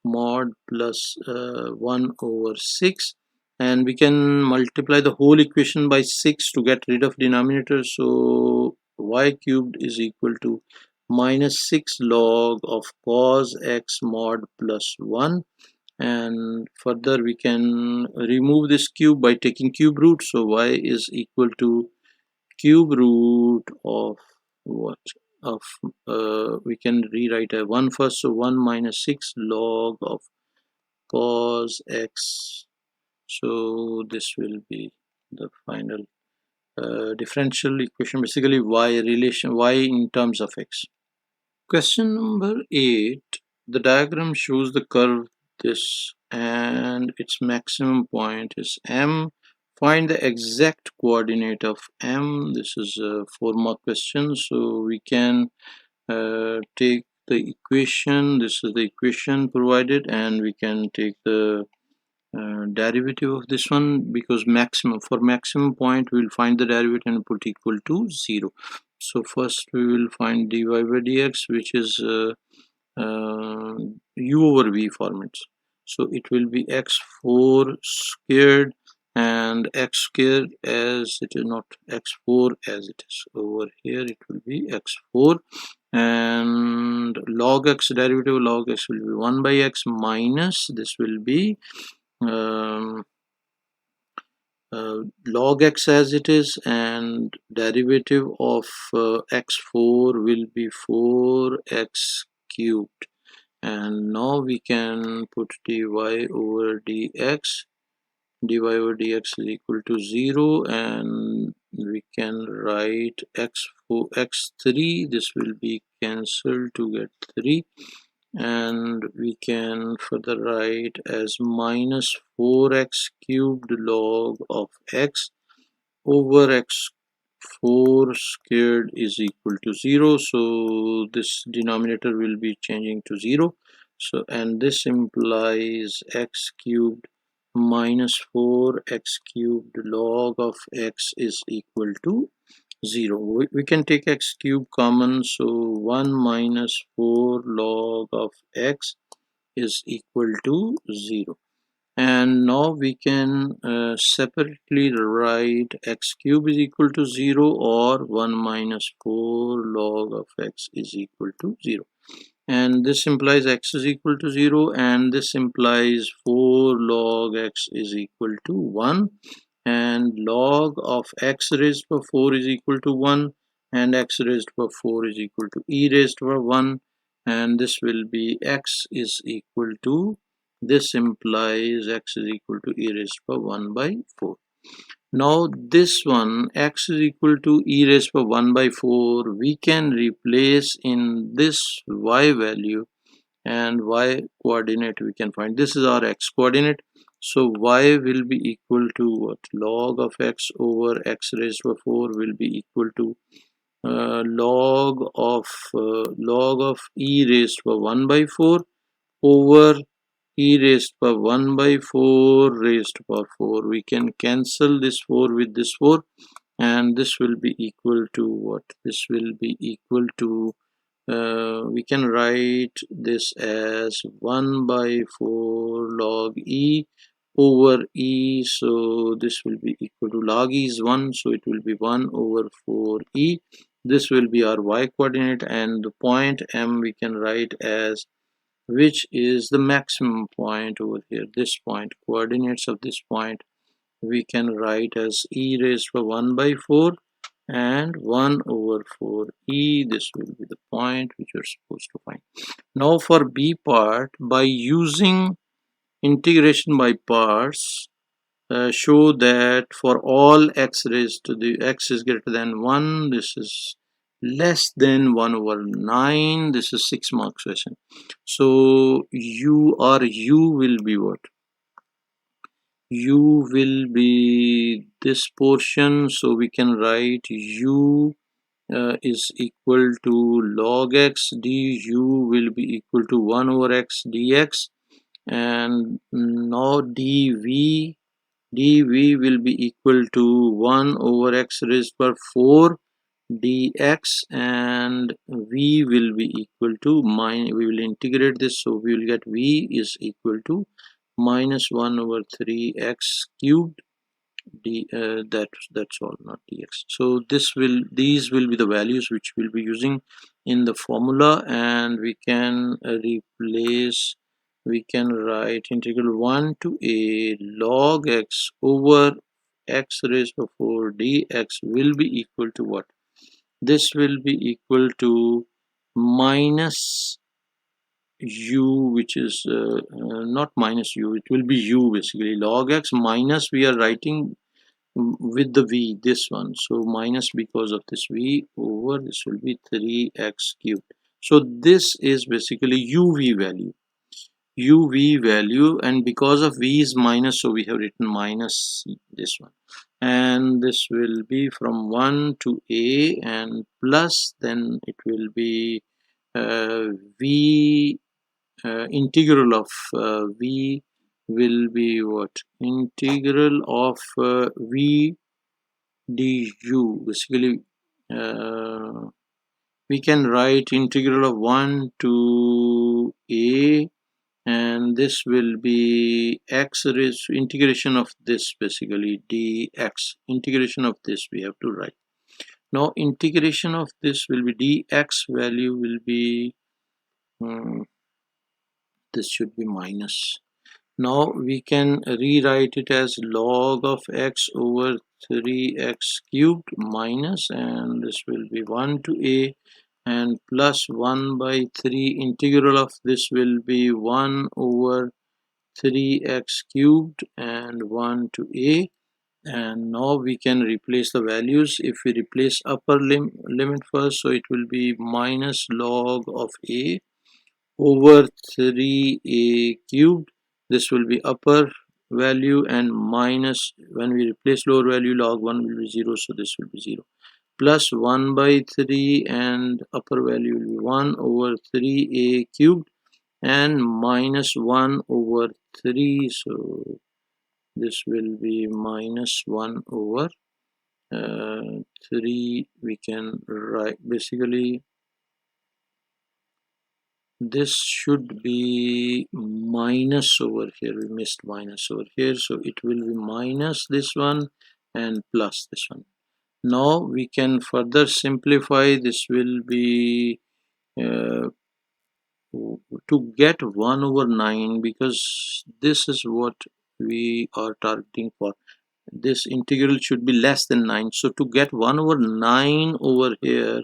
S1: mod plus 1 over 6, and we can multiply the whole equation by 6 to get rid of denominator. So y cubed is equal to minus 6 log of cos x mod plus 1, and further we can remove this cube by taking cube root. So y is equal to cube root of what? Of we can rewrite a 1 first, so 1 minus 6 log of cos x. So this will be the final differential equation, basically y in terms of x. Question number 8. The diagram shows the curve this, and its maximum point is m. Find the exact coordinate of m. This is a 4-mark question, so we can take the equation. This is the equation provided, and we can take the derivative of this one, because for maximum point we will find the derivative and put equal to 0. So first we will find dy by dx, which is u over v formats. So it will be x4 squared, and x squared as it is, not x4 as it is over here, it will be x4, and log x, derivative of log x will be 1 by x minus, this will be log x as it is, and derivative of x4 will be 4x cubed. And now we can put dy over dx. Dy over dx is equal to 0, and we can write x4 x3. This will be cancelled to get 3, and we can further write as minus 4x cubed log of x over x4 squared is equal to 0. So this denominator will be changing to 0. So, and this implies x cubed minus 4x cubed log of x is equal to 0. We can take x cubed common, so 1 minus 4 log of x is equal to 0. And now we can separately write x cube is equal to 0 or 1 minus 4 log of x is equal to 0. And this implies x is equal to 0, and this implies 4 log x is equal to 1, and log of x raised to 4 is equal to 1, and x raised to 4 is equal to e raised to 1, and this will be x is equal to, this implies x is equal to e raised to 1 by 4. Now this one, x is equal to e raised to 1 by 4, we can replace in this y value, and y coordinate we can find. This is our x coordinate, so y will be equal to what? Log of x over x raised to 4 will be equal to log of e raised to 1 by 4 over e raised to 1 by 4 raised to power 4. We can cancel this 4 with this 4, and this will be equal to what? This will be equal to, we can write this as 1 by 4 log e over e, so this will be equal to, log e is 1, so it will be 1 over 4 e. This will be our y coordinate, and the point M we can write as, which is the maximum point over here. This point, coordinates of this point we can write as e raised to 1 by 4 and 1 over 4 e. This will be the point which you're supposed to find. Now for b part, by using integration by parts, show that for all x raised to the x is greater than 1, this is less than 1 over 9, this is 6 marks question. So u or u will be what? U will be this portion, so we can write u is equal to log x, du will be equal to 1 over x dx, and now dv will be equal to 1 over x raised to 4 dx, and v will be equal to we will integrate this, so we will get v is equal to minus 1 over 3x cubed d, that's all, not dx. So these will be the values which we'll be using in the formula, and we can replace, we can write integral 1 to a log x over x raised to 4 dx will be equal to what? This will be equal to minus u, which is not minus u, it will be u basically, log x minus, we are writing with the v, this one, so minus because of this v over, this will be 3x cubed. So this is basically uv value, and because of v is minus, so we have written minus this one, and this will be from 1 to a, and plus, then it will be v integral of v will be what? Integral of v du, basically we can write integral of 1 to a, and this will be x raised, integration of this basically dx, integration of this we have to write. Now integration of this will be dx value will be this should be minus, Now we can rewrite it as log of x over 3x cubed minus, and this will be 1 to a, and plus 1 by 3 integral of this will be 1 over 3x cubed and 1 to a. And now we can replace the values. If we replace upper limit first, so it will be minus log of a over 3a cubed. This will be upper value, and minus, when we replace lower value, log 1 will be 0, so this will be 0, plus 1 by 3, and upper value will be 1 over 3a cubed, and minus 1 over 3, so this will be minus 1 over 3. We can write, basically this should be minus over here. We missed minus over here, so it will be minus this one and plus this one. Now we can further simplify. This will be uh, to get 1 over 9, because this is what we are targeting for. This integral should be less than 9, so to get 1 over 9 over here,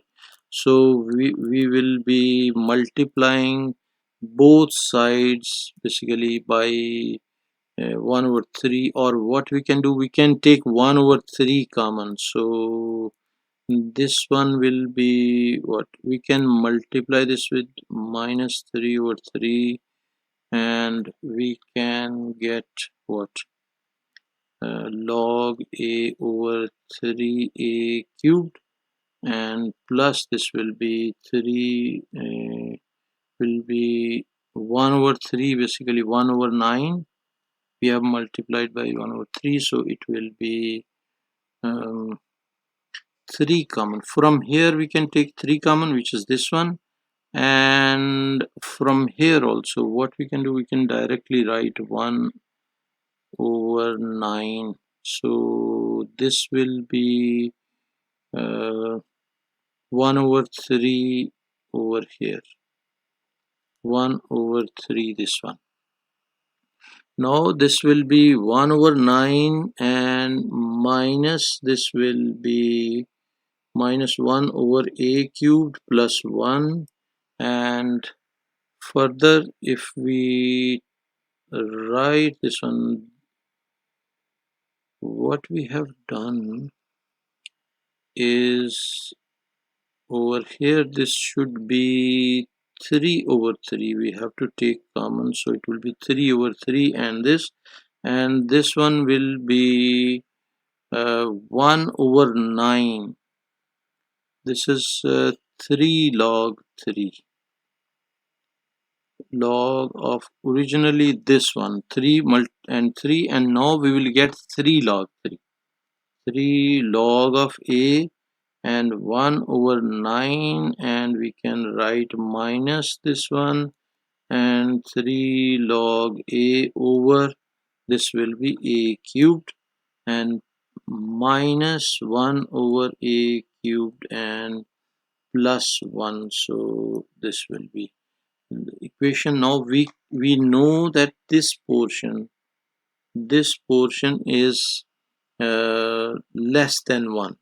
S1: so we will be multiplying both sides basically by 1 over 3, or what we can do, we can take 1 over 3 common, so this one will be what we can multiply this with minus 3 over 3, and we can get what log a over 3a cubed, and plus this will be 3 will be 1 over 3, basically 1 over 9 we have multiplied by 1 over 3, so it will be 3 common. From here we can take 3 common, which is this one, and from here also what we can do, we can directly write 1 over 9, so this will be 1 over 3 over here, 1 over 3 this one. Now this will be 1 over 9, and minus this will be minus 1 over a cubed plus 1, and further if we write this one, what we have done is over here this should be 3 over 3, we have to take common, so it will be 3 over 3, and this one will be 1 over 9. This is 3 log 3, log of originally this one 3 and 3, and now we will get 3 log 3, 3 log of a and 1 over 9, and we can write minus this one and 3 log a over, this will be a cubed, and minus 1 over a cubed and plus 1, so this will be the equation. Now we know that this portion is less than 1.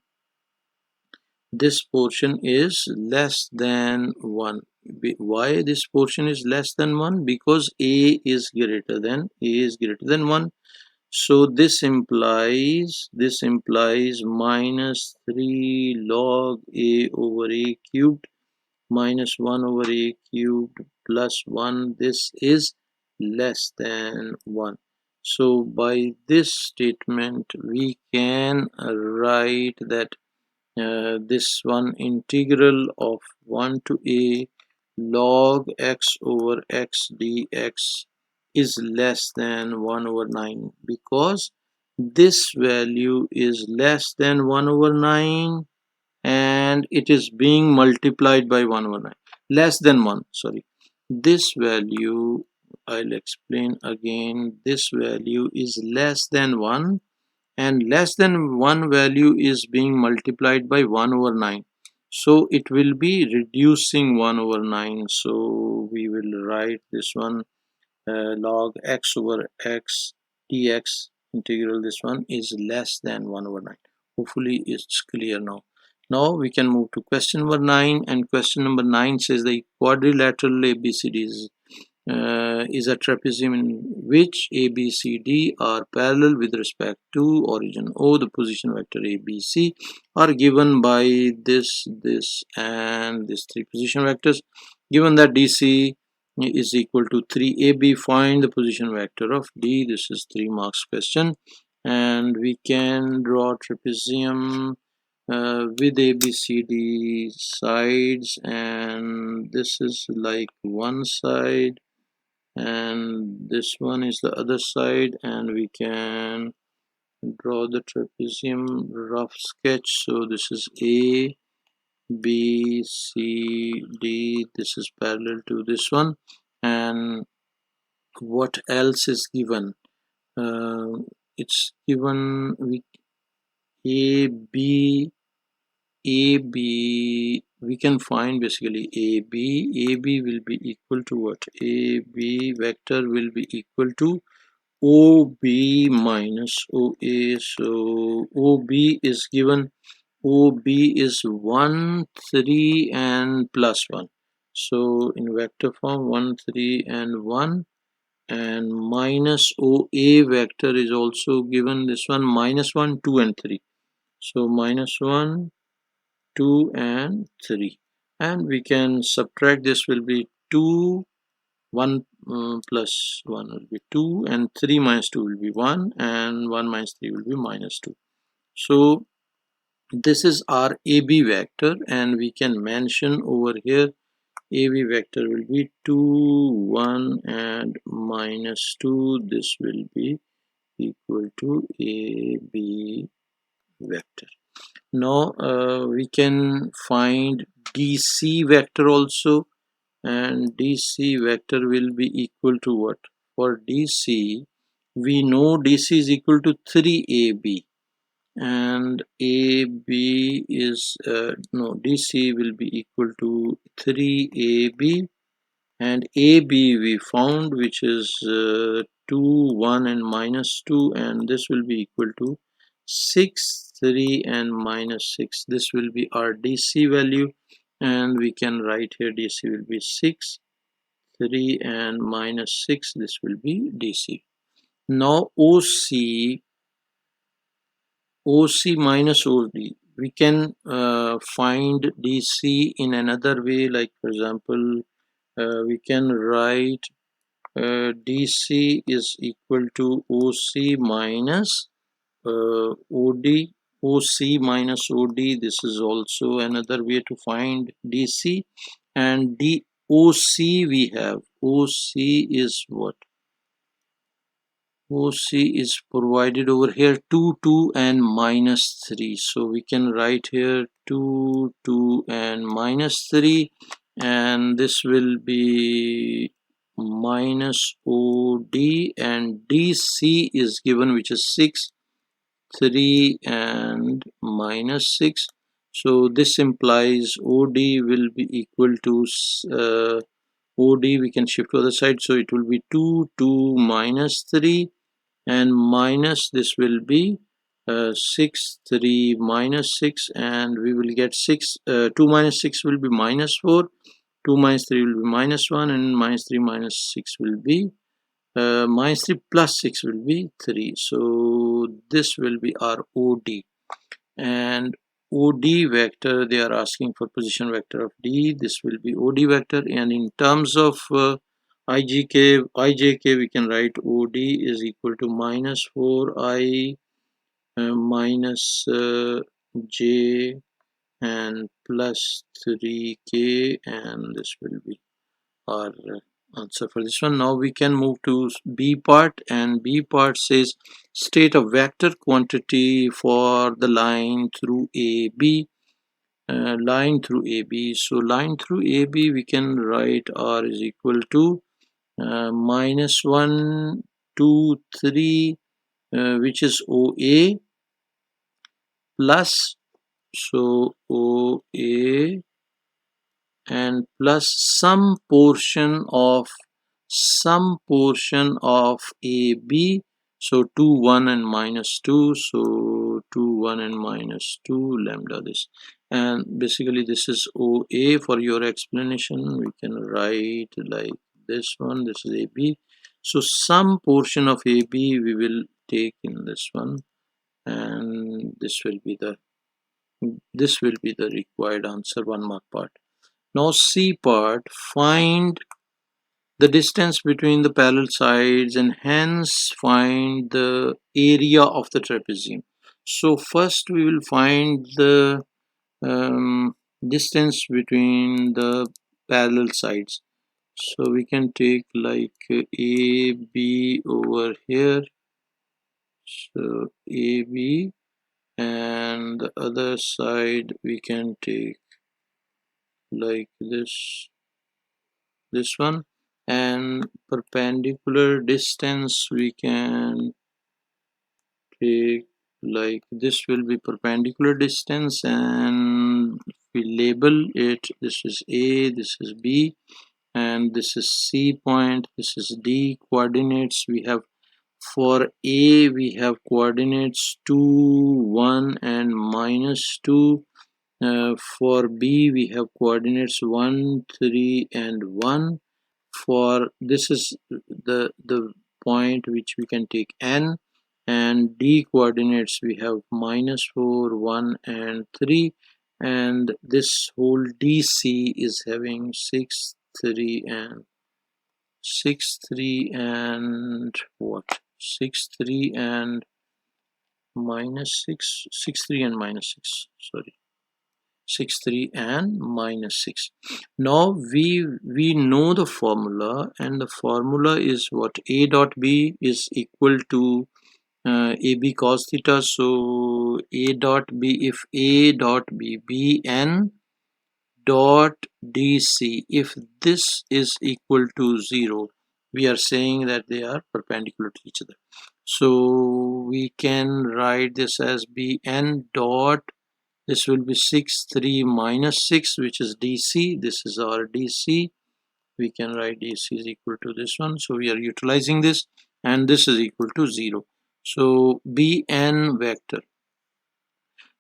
S1: This portion is less than 1. Why this portion is less than 1? Because a is greater than 1. So this implies minus 3 log a over a cubed minus 1 over a cubed plus 1. This is less than 1. So by this statement we can write that this one integral of 1 to a log x over x dx is less than 1 over 9, because this value is less than 1 over 9 and it is being multiplied by 1 over 9, less than 1, sorry. This value, I'll explain again, this value is less than 1, and less than 1 value is being multiplied by 1 over 9, so it will be reducing 1 over 9, so we will write this one log x over x dx integral, this one is less than 1 over 9. Hopefully it's clear now. Now we can move to question number 9, and question number 9 says the quadrilateral ABCD is a trapezium in which ABCD are parallel with respect to origin O. The position vector ABC are given by this, and this three position vectors. Given that DC is equal to 3AB, find the position vector of D. This is 3 marks question, and we can draw trapezium with ABCD sides, and this is like one side and this one is the other side, and we can draw the trapezium rough sketch. So this is A, B, C, D. This is parallel to this one, and what else is given? It's given with A, B, we can find basically AB will be equal to what? AB vector will be equal to OB minus OA. So OB is given, OB is 1, 3 and plus 1. So in vector form 1, 3 and 1, and minus OA vector is also given, this one minus 1, 2 and 3. So minus 1, 2 and 3, and we can subtract, this will be 2, 1 plus 1 will be 2, and 3 minus 2 will be 1, and 1 minus 3 will be minus 2. So this is our AB vector, and we can mention over here AB vector will be 2, 1 and minus 2. This will be equal to AB vector. Now we can find DC vector also, and DC vector will be equal to what? For DC, we know DC is equal to 3AB, and AB is no, DC will be equal to 3AB, and AB we found, which is 2, 1 and minus 2, and this will be equal to 6, 3 and minus 6. This will be our DC value, and we can write here DC will be 6, 3 and minus 6. This will be DC. Now OC minus OD, we can find DC in another way, like for example we can write DC is equal to OC minus OD. OC minus OD, this is also another way to find DC, and OC we have, OC is what? OC is provided over here 2, 2 and minus 3. So we can write here 2, 2 and minus 3, and this will be minus OD, and DC is given, which is 6, 3 and minus 6. So this implies OD will be equal to OD, we can shift to the other side, so it will be 2, 2 minus 3, and minus this will be 6, 3 minus 6, and we will get 6, 2 minus 6 will be minus 4, 2 minus 3 will be minus 1, and minus 3 minus 6 will be minus 3 plus 6 will be 3. So this will be our OD, and OD vector, they are asking for position vector of D. This will be OD vector, and in terms of IJK, we can write OD is equal to minus 4I minus J and plus 3K, and this will be our answer for this one. Now we can move to B part, and B part says state a vector quantity for the line through AB. Line through AB. So line through AB, we can write R is equal to minus 1, 2, 3, which is OA, plus, so OA, and plus some portion of some portion of AB. So 2 1 and minus 2, so 2 1 and minus 2 lambda this, and basically this is OA. For your explanation we can write like this one, this is AB. So some portion of AB we will take in this one, and this will be the required answer, 1 mark part. Now C part, find the distance between the parallel sides and hence find the area of the trapezium. So first we will find the distance between the parallel sides. So we can take like AB over here, so AB, and the other side we can take like this one, and perpendicular distance we can take like this will be perpendicular distance, and we label it, this is A, this is B, and this is C point, this is D. Coordinates we have, for A we have coordinates 2 1 and minus 2. For B we have coordinates 1 3 and 1. For this is the point which we can take N, and D coordinates we have minus 4 1 and 3, and this whole DC is having 6 3 and what 6 3 and minus 6 6 3 and minus 6, sorry, 6 3 and minus 6. Now we know the formula, and the formula is what, A dot B is equal to AB cos theta. So A dot B, if A dot B, BN dot DC, if this is equal to 0, we are saying that they are perpendicular to each other. So we can write this as BN dot, this will be 6 3 minus 6, which is DC. This is our DC. We can write DC is equal to this one, so we are utilizing this, and this is equal to 0. So BN vector,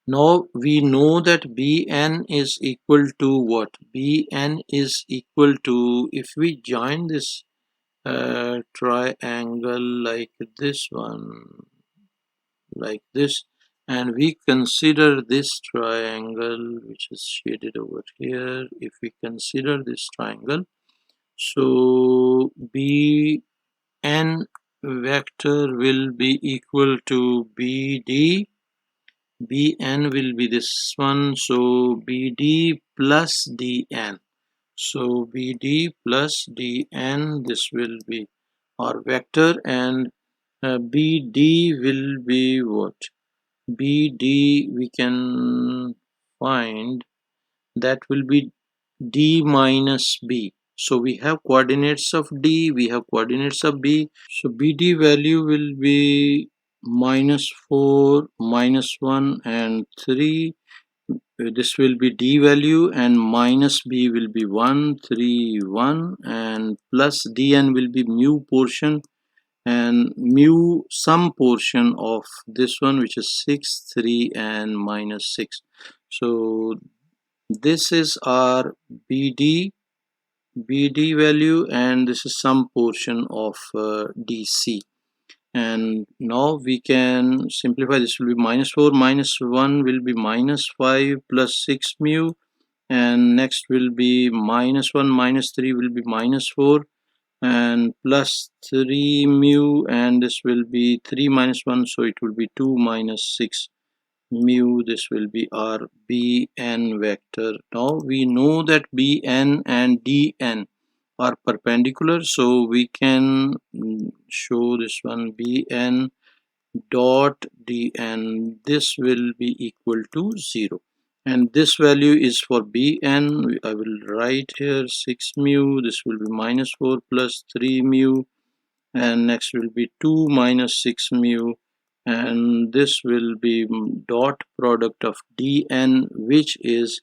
S1: now we know that BN is equal to what? BN is equal to, if we join this triangle like this one, like this, and we consider this triangle which is shaded over here, if we consider this triangle, so BN vector will be equal to BD. BN will be this one, so BD plus DN. So BD plus DN, this will be our vector, and BD will be what? BD we can find that will be D minus B. So we have coordinates of D, we have coordinates of B. So BD value will be minus 4, minus 1 and 3. This will be D value, and minus B will be 1 3 1, and plus DN will be mu portion, and mu some portion of this one, which is 6 3 and minus 6. So this is our BD value, and this is some portion of DC. And now we can simplify. This will be minus 4 minus 1 will be minus 5 plus 6 mu, and next will be minus 1 minus 3 will be minus 4, and plus 3 mu, and this will be 3 minus 1, so it will be 2 minus 6 mu. This will be our BN vector. Now we know that BN and DN are perpendicular, so we can show this one, BN dot DN, this will be equal to 0, and this value is for BN. I will write here 6 mu, this will be minus 4 plus 3 mu, and next will be 2 minus 6 mu, and this will be dot product of DN, which is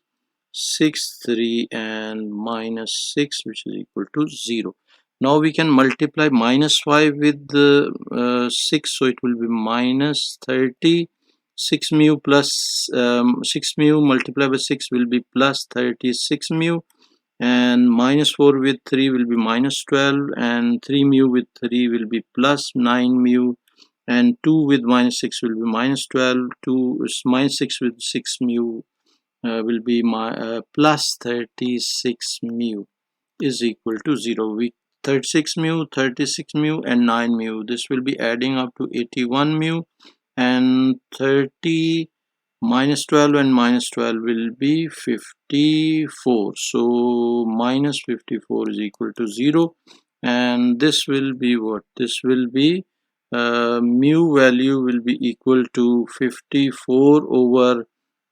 S1: 6 3 and minus 6, which is equal to 0. Now we can multiply minus 5 with 6, so it will be minus 30. 6 mu plus 6 mu multiplied by 6 will be plus 36 mu, and minus 4 with 3 will be minus 12, and 3 mu with 3 will be plus 9 mu, and 2 with minus 6 will be minus 12. 2 is minus 6 with 6 mu will be plus 36 mu is equal to 0. 36 mu and 9 mu, this will be adding up to 81 mu, and 30 minus 12 and minus 12 will be 54. So minus 54 is equal to 0, and this will be what? This will be mu value will be equal to 54 over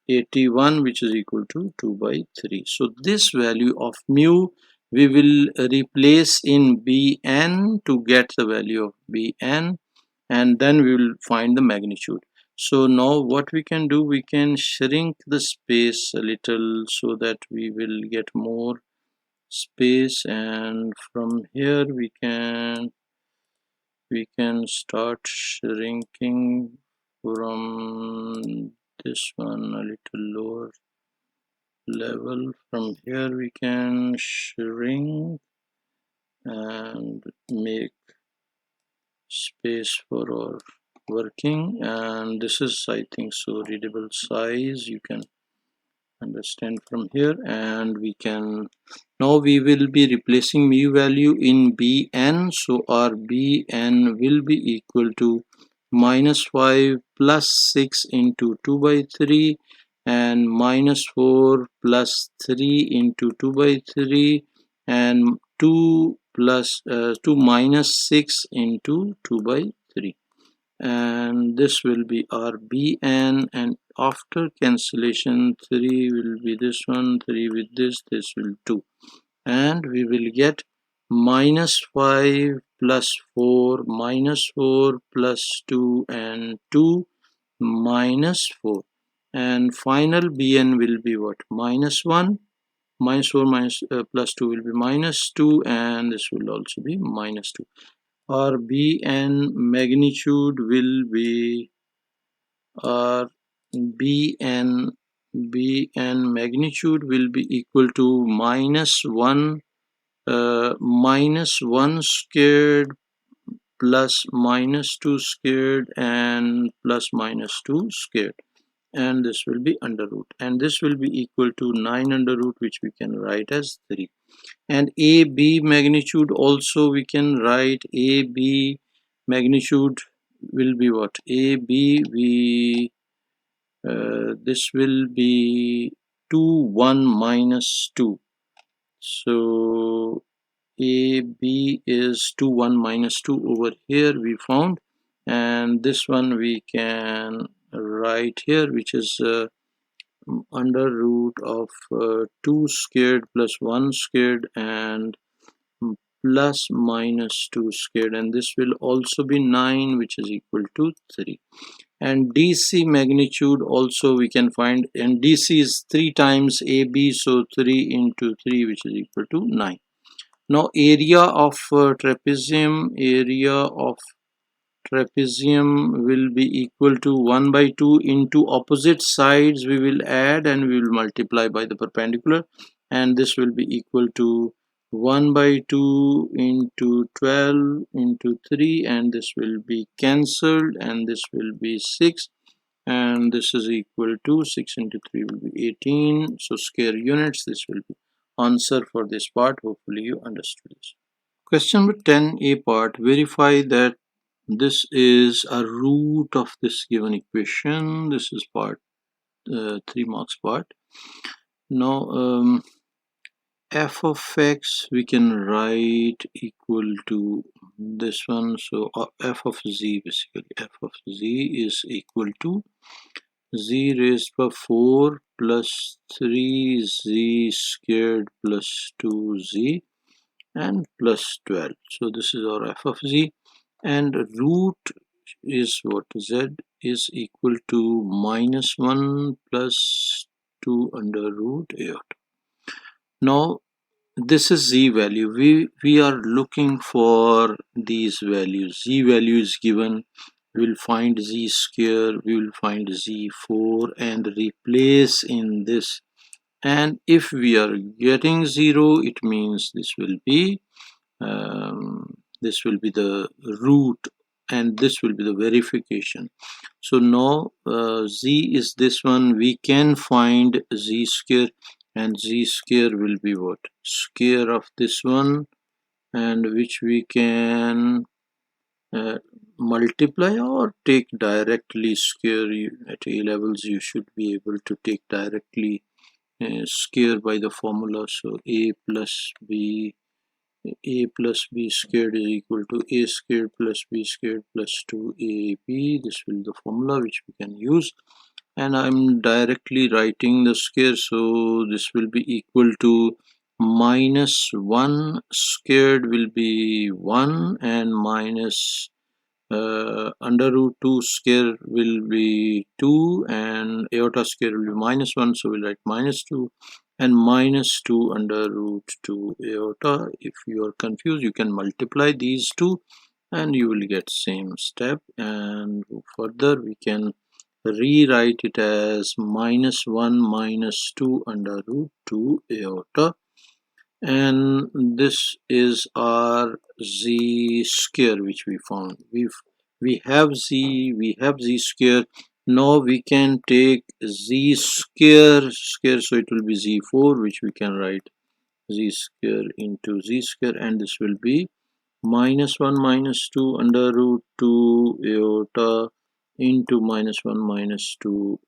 S1: 81, which is equal to 2 by 3. So this value of mu we will replace in Bn to get the value of Bn, and then we will find the magnitude. So now what we can do, we can shrink the space a little so that we will get more space, and from here we can start shrinking from this one a little lower level. From here we can shrink and make space for our working, and this is, I think so, readable size. You can understand from here, and we can now we will be replacing mu value in Bn. So our Bn will be equal to minus 5 plus 6 into 2 by 3, and minus 4 plus 3 into 2 by 3, and 2 plus 2 minus 6 into 2 by 3, and this will be our Bn, and after cancellation 3 will be this one, 3 with this will 2, and we will get minus 5 plus 4 minus 4 plus 2 and 2 minus 4, and final Bn will be what? Minus 1. Minus 4 minus plus 2 will be minus 2, and this will also be minus 2. Our Bn magnitude will be our Bn magnitude will be equal to minus 1 minus 1 squared plus minus 2 squared and plus minus 2 squared, and this will be under root, and this will be equal to 9 under root, which we can write as 3. And AB magnitude also we can write. AB magnitude will be what? AB we this will be 2 1 minus 2. So AB is 2 1 minus 2 over here we found, and this one we can write here, which is under root of 2 squared plus 1 squared and plus minus 2 squared, and this will also be 9, which is equal to 3. And DC magnitude also we can find, and DC is 3 times AB, so 3 into 3, which is equal to 9. Now area of trapezium will be equal to 1 by 2 into opposite sides we will add, and we will multiply by the perpendicular, and this will be equal to 1 by 2 into 12 into 3, and this will be cancelled, and this will be 6, and this is equal to 6 into 3 will be 18. So square units, this will be answer for this part. Hopefully you understood this. Question number 10a part, verify that this is a root of this given equation. This is part 3 marks part. Now f of x we can write equal to this one, so f of z, basically f of z is equal to z raised by 4 plus 3z squared plus 2z and plus 12. So this is our f of z, and root is what? Z is equal to minus 1 plus 2 under root a. Now this is z value. We are looking for these values. Z value is given. We will find z square, we will find z4 and replace in this. And if we are getting 0, it means this will be the root, and this will be the verification. So now z is this one. We can find z square, and z square will be what? Square of this one, and which we can uh, multiply or take directly square. At A levels you should be able to take directly square by the formula. So a plus b squared is equal to a squared plus b squared plus 2ab. This will be the formula which we can use, and I'm directly writing the square, so this will be equal to minus 1 squared will be 1, and minus under root 2 square will be 2, and iota square will be minus 1, so we'll write minus 2, and minus 2 under root 2 iota. If you are confused, you can multiply these two and you will get same step. And further we can rewrite it as minus 1 minus 2 under root 2 iota, and this is our z square which we found. We have z square. Now we can take z square, so it will be z4, which we can write z square into z square, and this will be minus 1 minus 2 under root 2 iota into minus 1 minus 2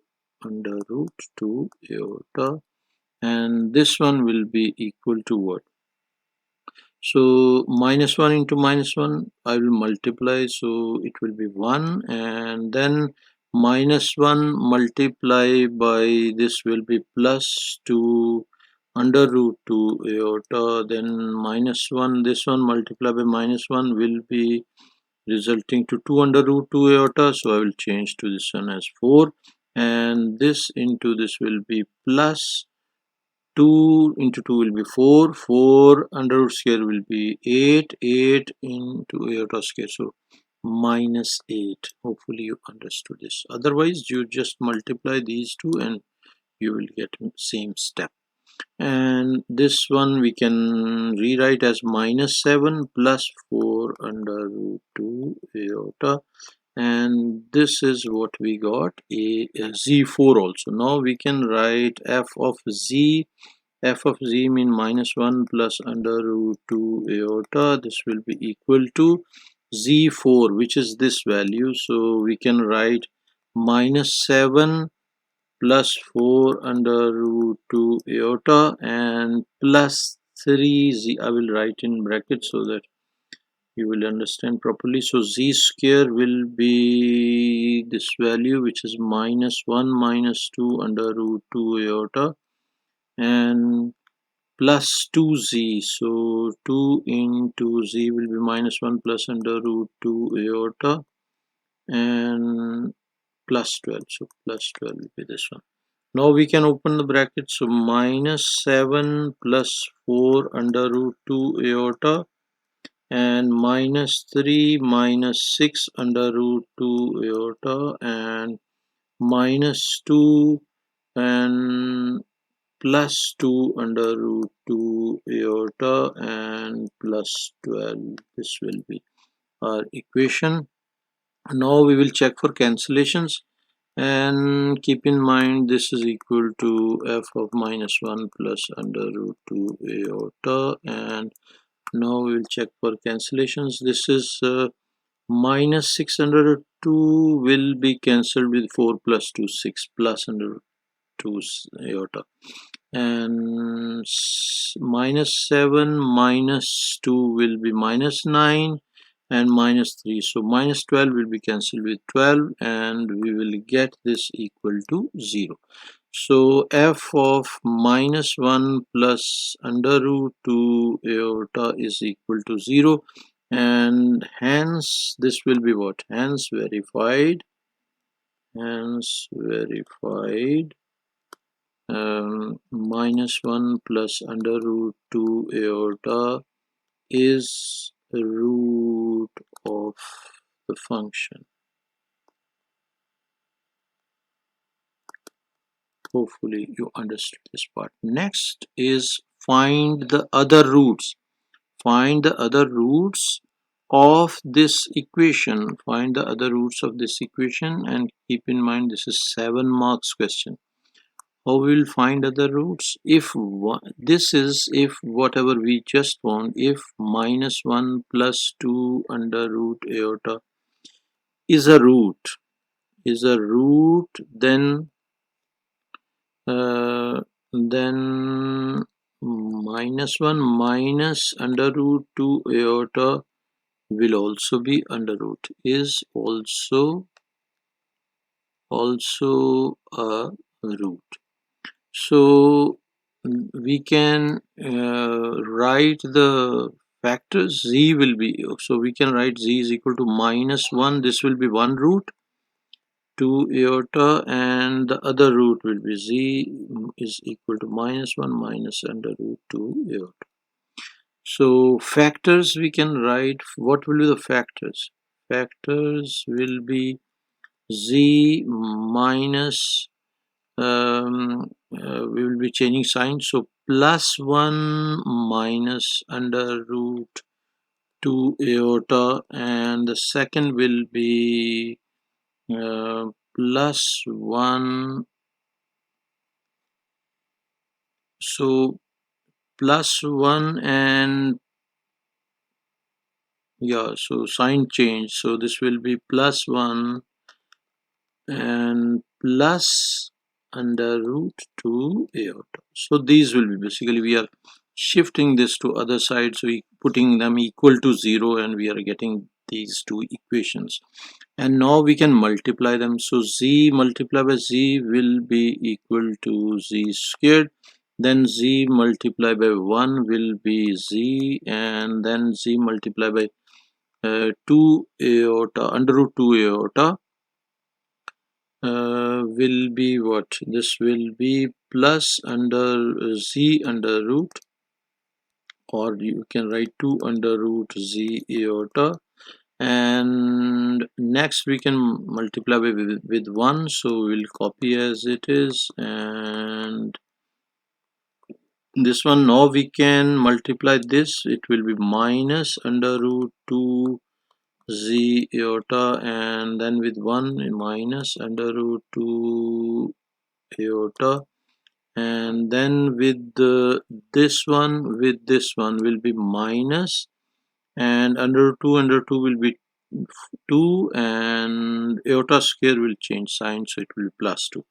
S1: under root 2 iota, and this one will be equal to what? So minus 1 into minus 1, I will multiply, so it will be 1, and then minus 1 multiply by this will be plus 2 under root 2 iota, then minus 1, this one multiply by minus 1 will be resulting to 2 under root 2 iota, so I will change to this one as 4, and this into this will be plus 2 into 2 will be 4, 4 under root square will be 8, 8 into iota square, so minus 8. Hopefully you understood this. Otherwise you just multiply these two and you will get same step. And this one we can rewrite as minus 7 plus 4 under root 2 iota, and this is what we got, a z4 also. Now we can write f of z. F of z mean minus 1 plus under root 2 iota. This will be equal to z4, which is this value. So we can write minus 7 plus 4 under root 2 iota and plus 3z. I will write in brackets so that you will understand properly. So z square will be this value, which is minus 1 minus 2 under root 2 iota, and plus 2z, so 2 into z will be minus 1 plus under root 2 iota, and plus 12, so plus 12 will be this one. Now we can open the bracket, so minus 7 plus 4 under root 2 iota, and minus 3 minus 6 under root 2 iota, and minus 2 and plus 2 under root 2 iota, and plus 12. This will be our equation. Now we will check for cancellations, and keep in mind this is equal to f of minus 1 plus under root 2 iota, and now we will check for cancellations. This is minus 6 under root 2 will be cancelled with 4 plus 2, 6 plus under root 2 iota, and minus 7 minus 2 will be minus 9, and minus 3, so minus 12 will be cancelled with 12, and we will get this equal to 0. So f of minus 1 plus under root 2 iota is equal to 0, and hence this will be what? Hence verified. minus 1 plus under root 2 iota is the root of the function. Hopefully you understood this part. Next is find the other roots. Find the other roots of this equation. Find the other roots of this equation, and keep in mind this is 7 marks question. How we will find other roots? If this is if whatever we just found, if minus 1 plus 2 under root iota is a root, then uh, then minus 1 minus under root 2 iota will also be under root, is also a root. So we can write the factors. Z will be, so we can write Z is equal to minus 1, this will be one root, 2 iota, and the other root will be Z is equal to minus 1 minus under root 2 iota. So factors we can write, what will be the factors? Factors will be Z minus, we will be changing sign, so plus 1 minus under root 2 iota, and the second will be plus 1, so plus 1 and yeah, so sign change, so this will be plus 1 and plus under root 2 iota. So these will be basically, we are shifting this to other side, so we putting them equal to 0, and we are getting these two equations. And now we can multiply them. So Z multiplied by Z will be equal to Z squared, then Z multiplied by 1 will be Z, and then Z multiplied by 2 iota under root 2 iota will be what? This will be plus under Z under root, or you can write 2 under root Z iota, and next we can multiply with 1, so we'll copy as it is, and this one now we can multiply this, it will be minus under root 2 Z iota, and then with 1 minus under root 2 iota, and then with this one will be minus, and under 2 will be 2, and iota square will change sign, so it will be plus 2.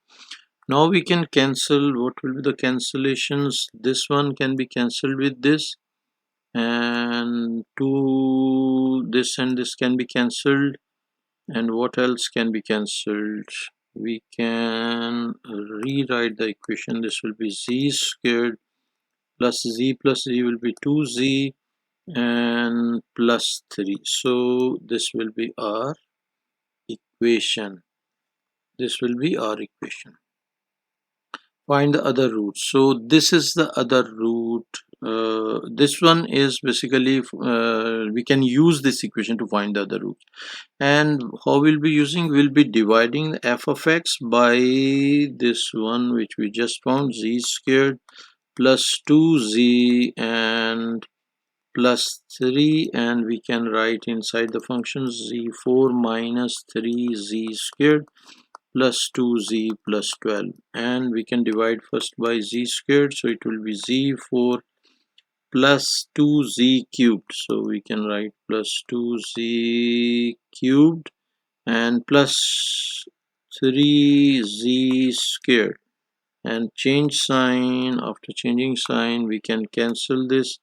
S1: Now we can cancel. What will be the cancellations? This one can be cancelled with this, and 2, this and this can be cancelled, and what else can be cancelled? We can rewrite the equation. This will be Z squared plus Z will be 2Z and plus 3. So this will be our equation. Find the other root. So this is the other root. This one is basically we can use this equation to find the other root. And how we'll be using? We'll be dividing the f of x by this one which we just found, Z squared plus 2Z and plus 3, and we can write inside the function Z4 minus 3Z squared plus 2Z plus 12, and we can divide first by Z squared, so it will be Z4 plus 2Z cubed, so we can write plus 2Z cubed and plus 3Z squared, and change sign. After changing sign we can cancel this,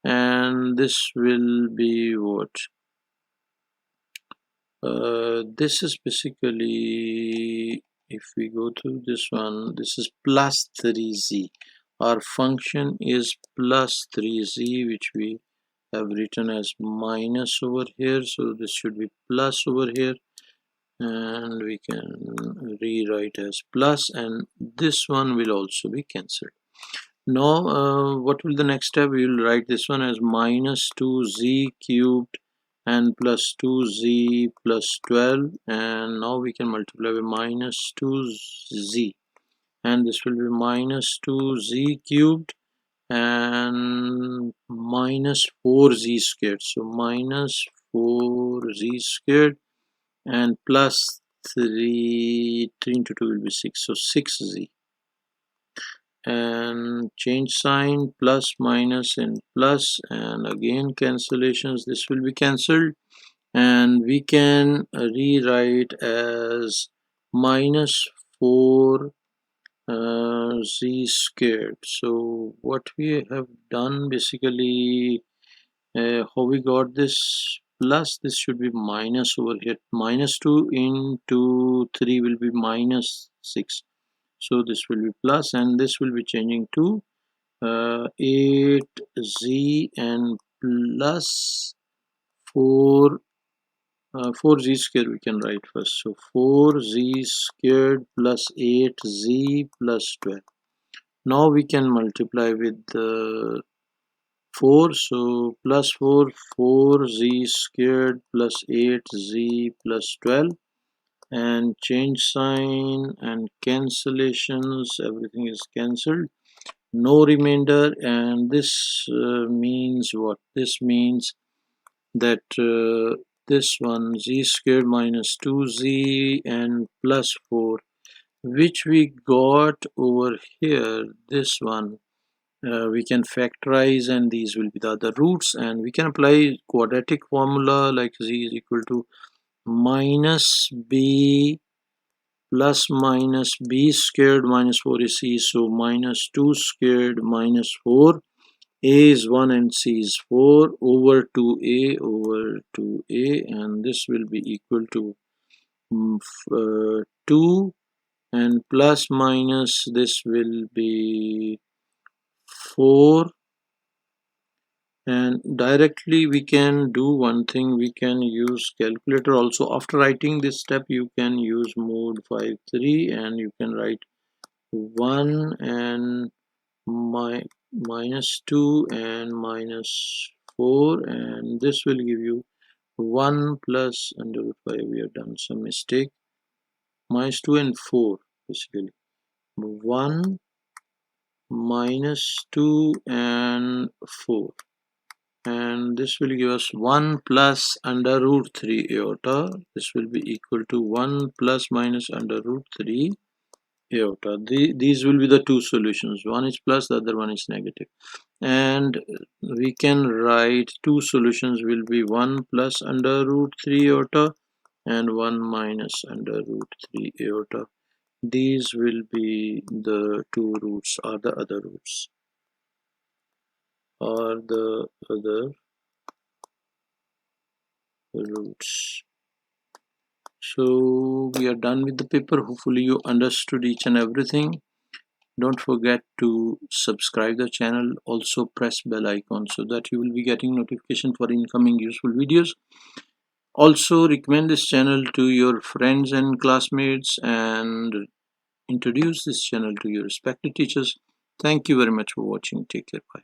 S1: and this will be what? This is basically, if we go to this one, this is plus 3Z. Our function is plus 3Z, which we have written as minus over here, so this should be plus over here, and we can rewrite as plus, and this one will also be cancelled. Now what will the next step? We will write this one as minus 2z cubed and plus 2z plus 12, and now we can multiply with minus 2z, and this will be minus 2z cubed and minus 4z squared, so minus 4z squared and plus 3 into 2 will be 6, so 6z, and change sign, plus minus and plus, and again cancellations, this will be cancelled, and we can rewrite as minus 4 z squared. So what we have done basically, how we got this plus, this should be minus over here, minus 2 into 3 will be minus 6, so this will be plus, and this will be changing to 8z and plus 4 4z squared we can write first, so 4z squared plus 8z plus 12. Now we can multiply with 4, so plus 4 4z squared plus 8z plus 12, and change sign and cancellations, everything is cancelled, no remainder, and this means what? This means that this one z squared minus 2z and plus 4, which we got over here, this one we can factorize, and these will be the other roots, and we can apply quadratic formula like z is equal to minus b plus minus b squared minus 4 is c, so minus 2 squared minus 4, a is 1 and c is 4 over 2a over 2a, and this will be equal to 2, and plus minus this will be 4, and directly we can do one thing, we can use calculator also. After writing this step you can use mode 5 3, and you can write 1 and minus 2 and minus 4, and this will give you 1 plus under root 5. We have done some mistake, minus 2 and 4 basically, 1 minus 2 and 4, and this will give us 1 plus under root 3 iota. This will be equal to 1 plus minus under root 3 iota. These will be the two solutions, one is plus, the other one is negative, and we can write two solutions will be 1 plus under root 3 iota and 1 minus under root 3 iota. These will be the two roots, or the other roots, or the other roots. So we are done with the paper. Hopefully you understood each and everything. Don't forget to subscribe the channel, also press bell icon so that you will be getting notification for incoming useful videos. Also recommend this channel to your friends and classmates, and introduce this channel to your respected teachers. Thank you very much for watching. Take care. Bye.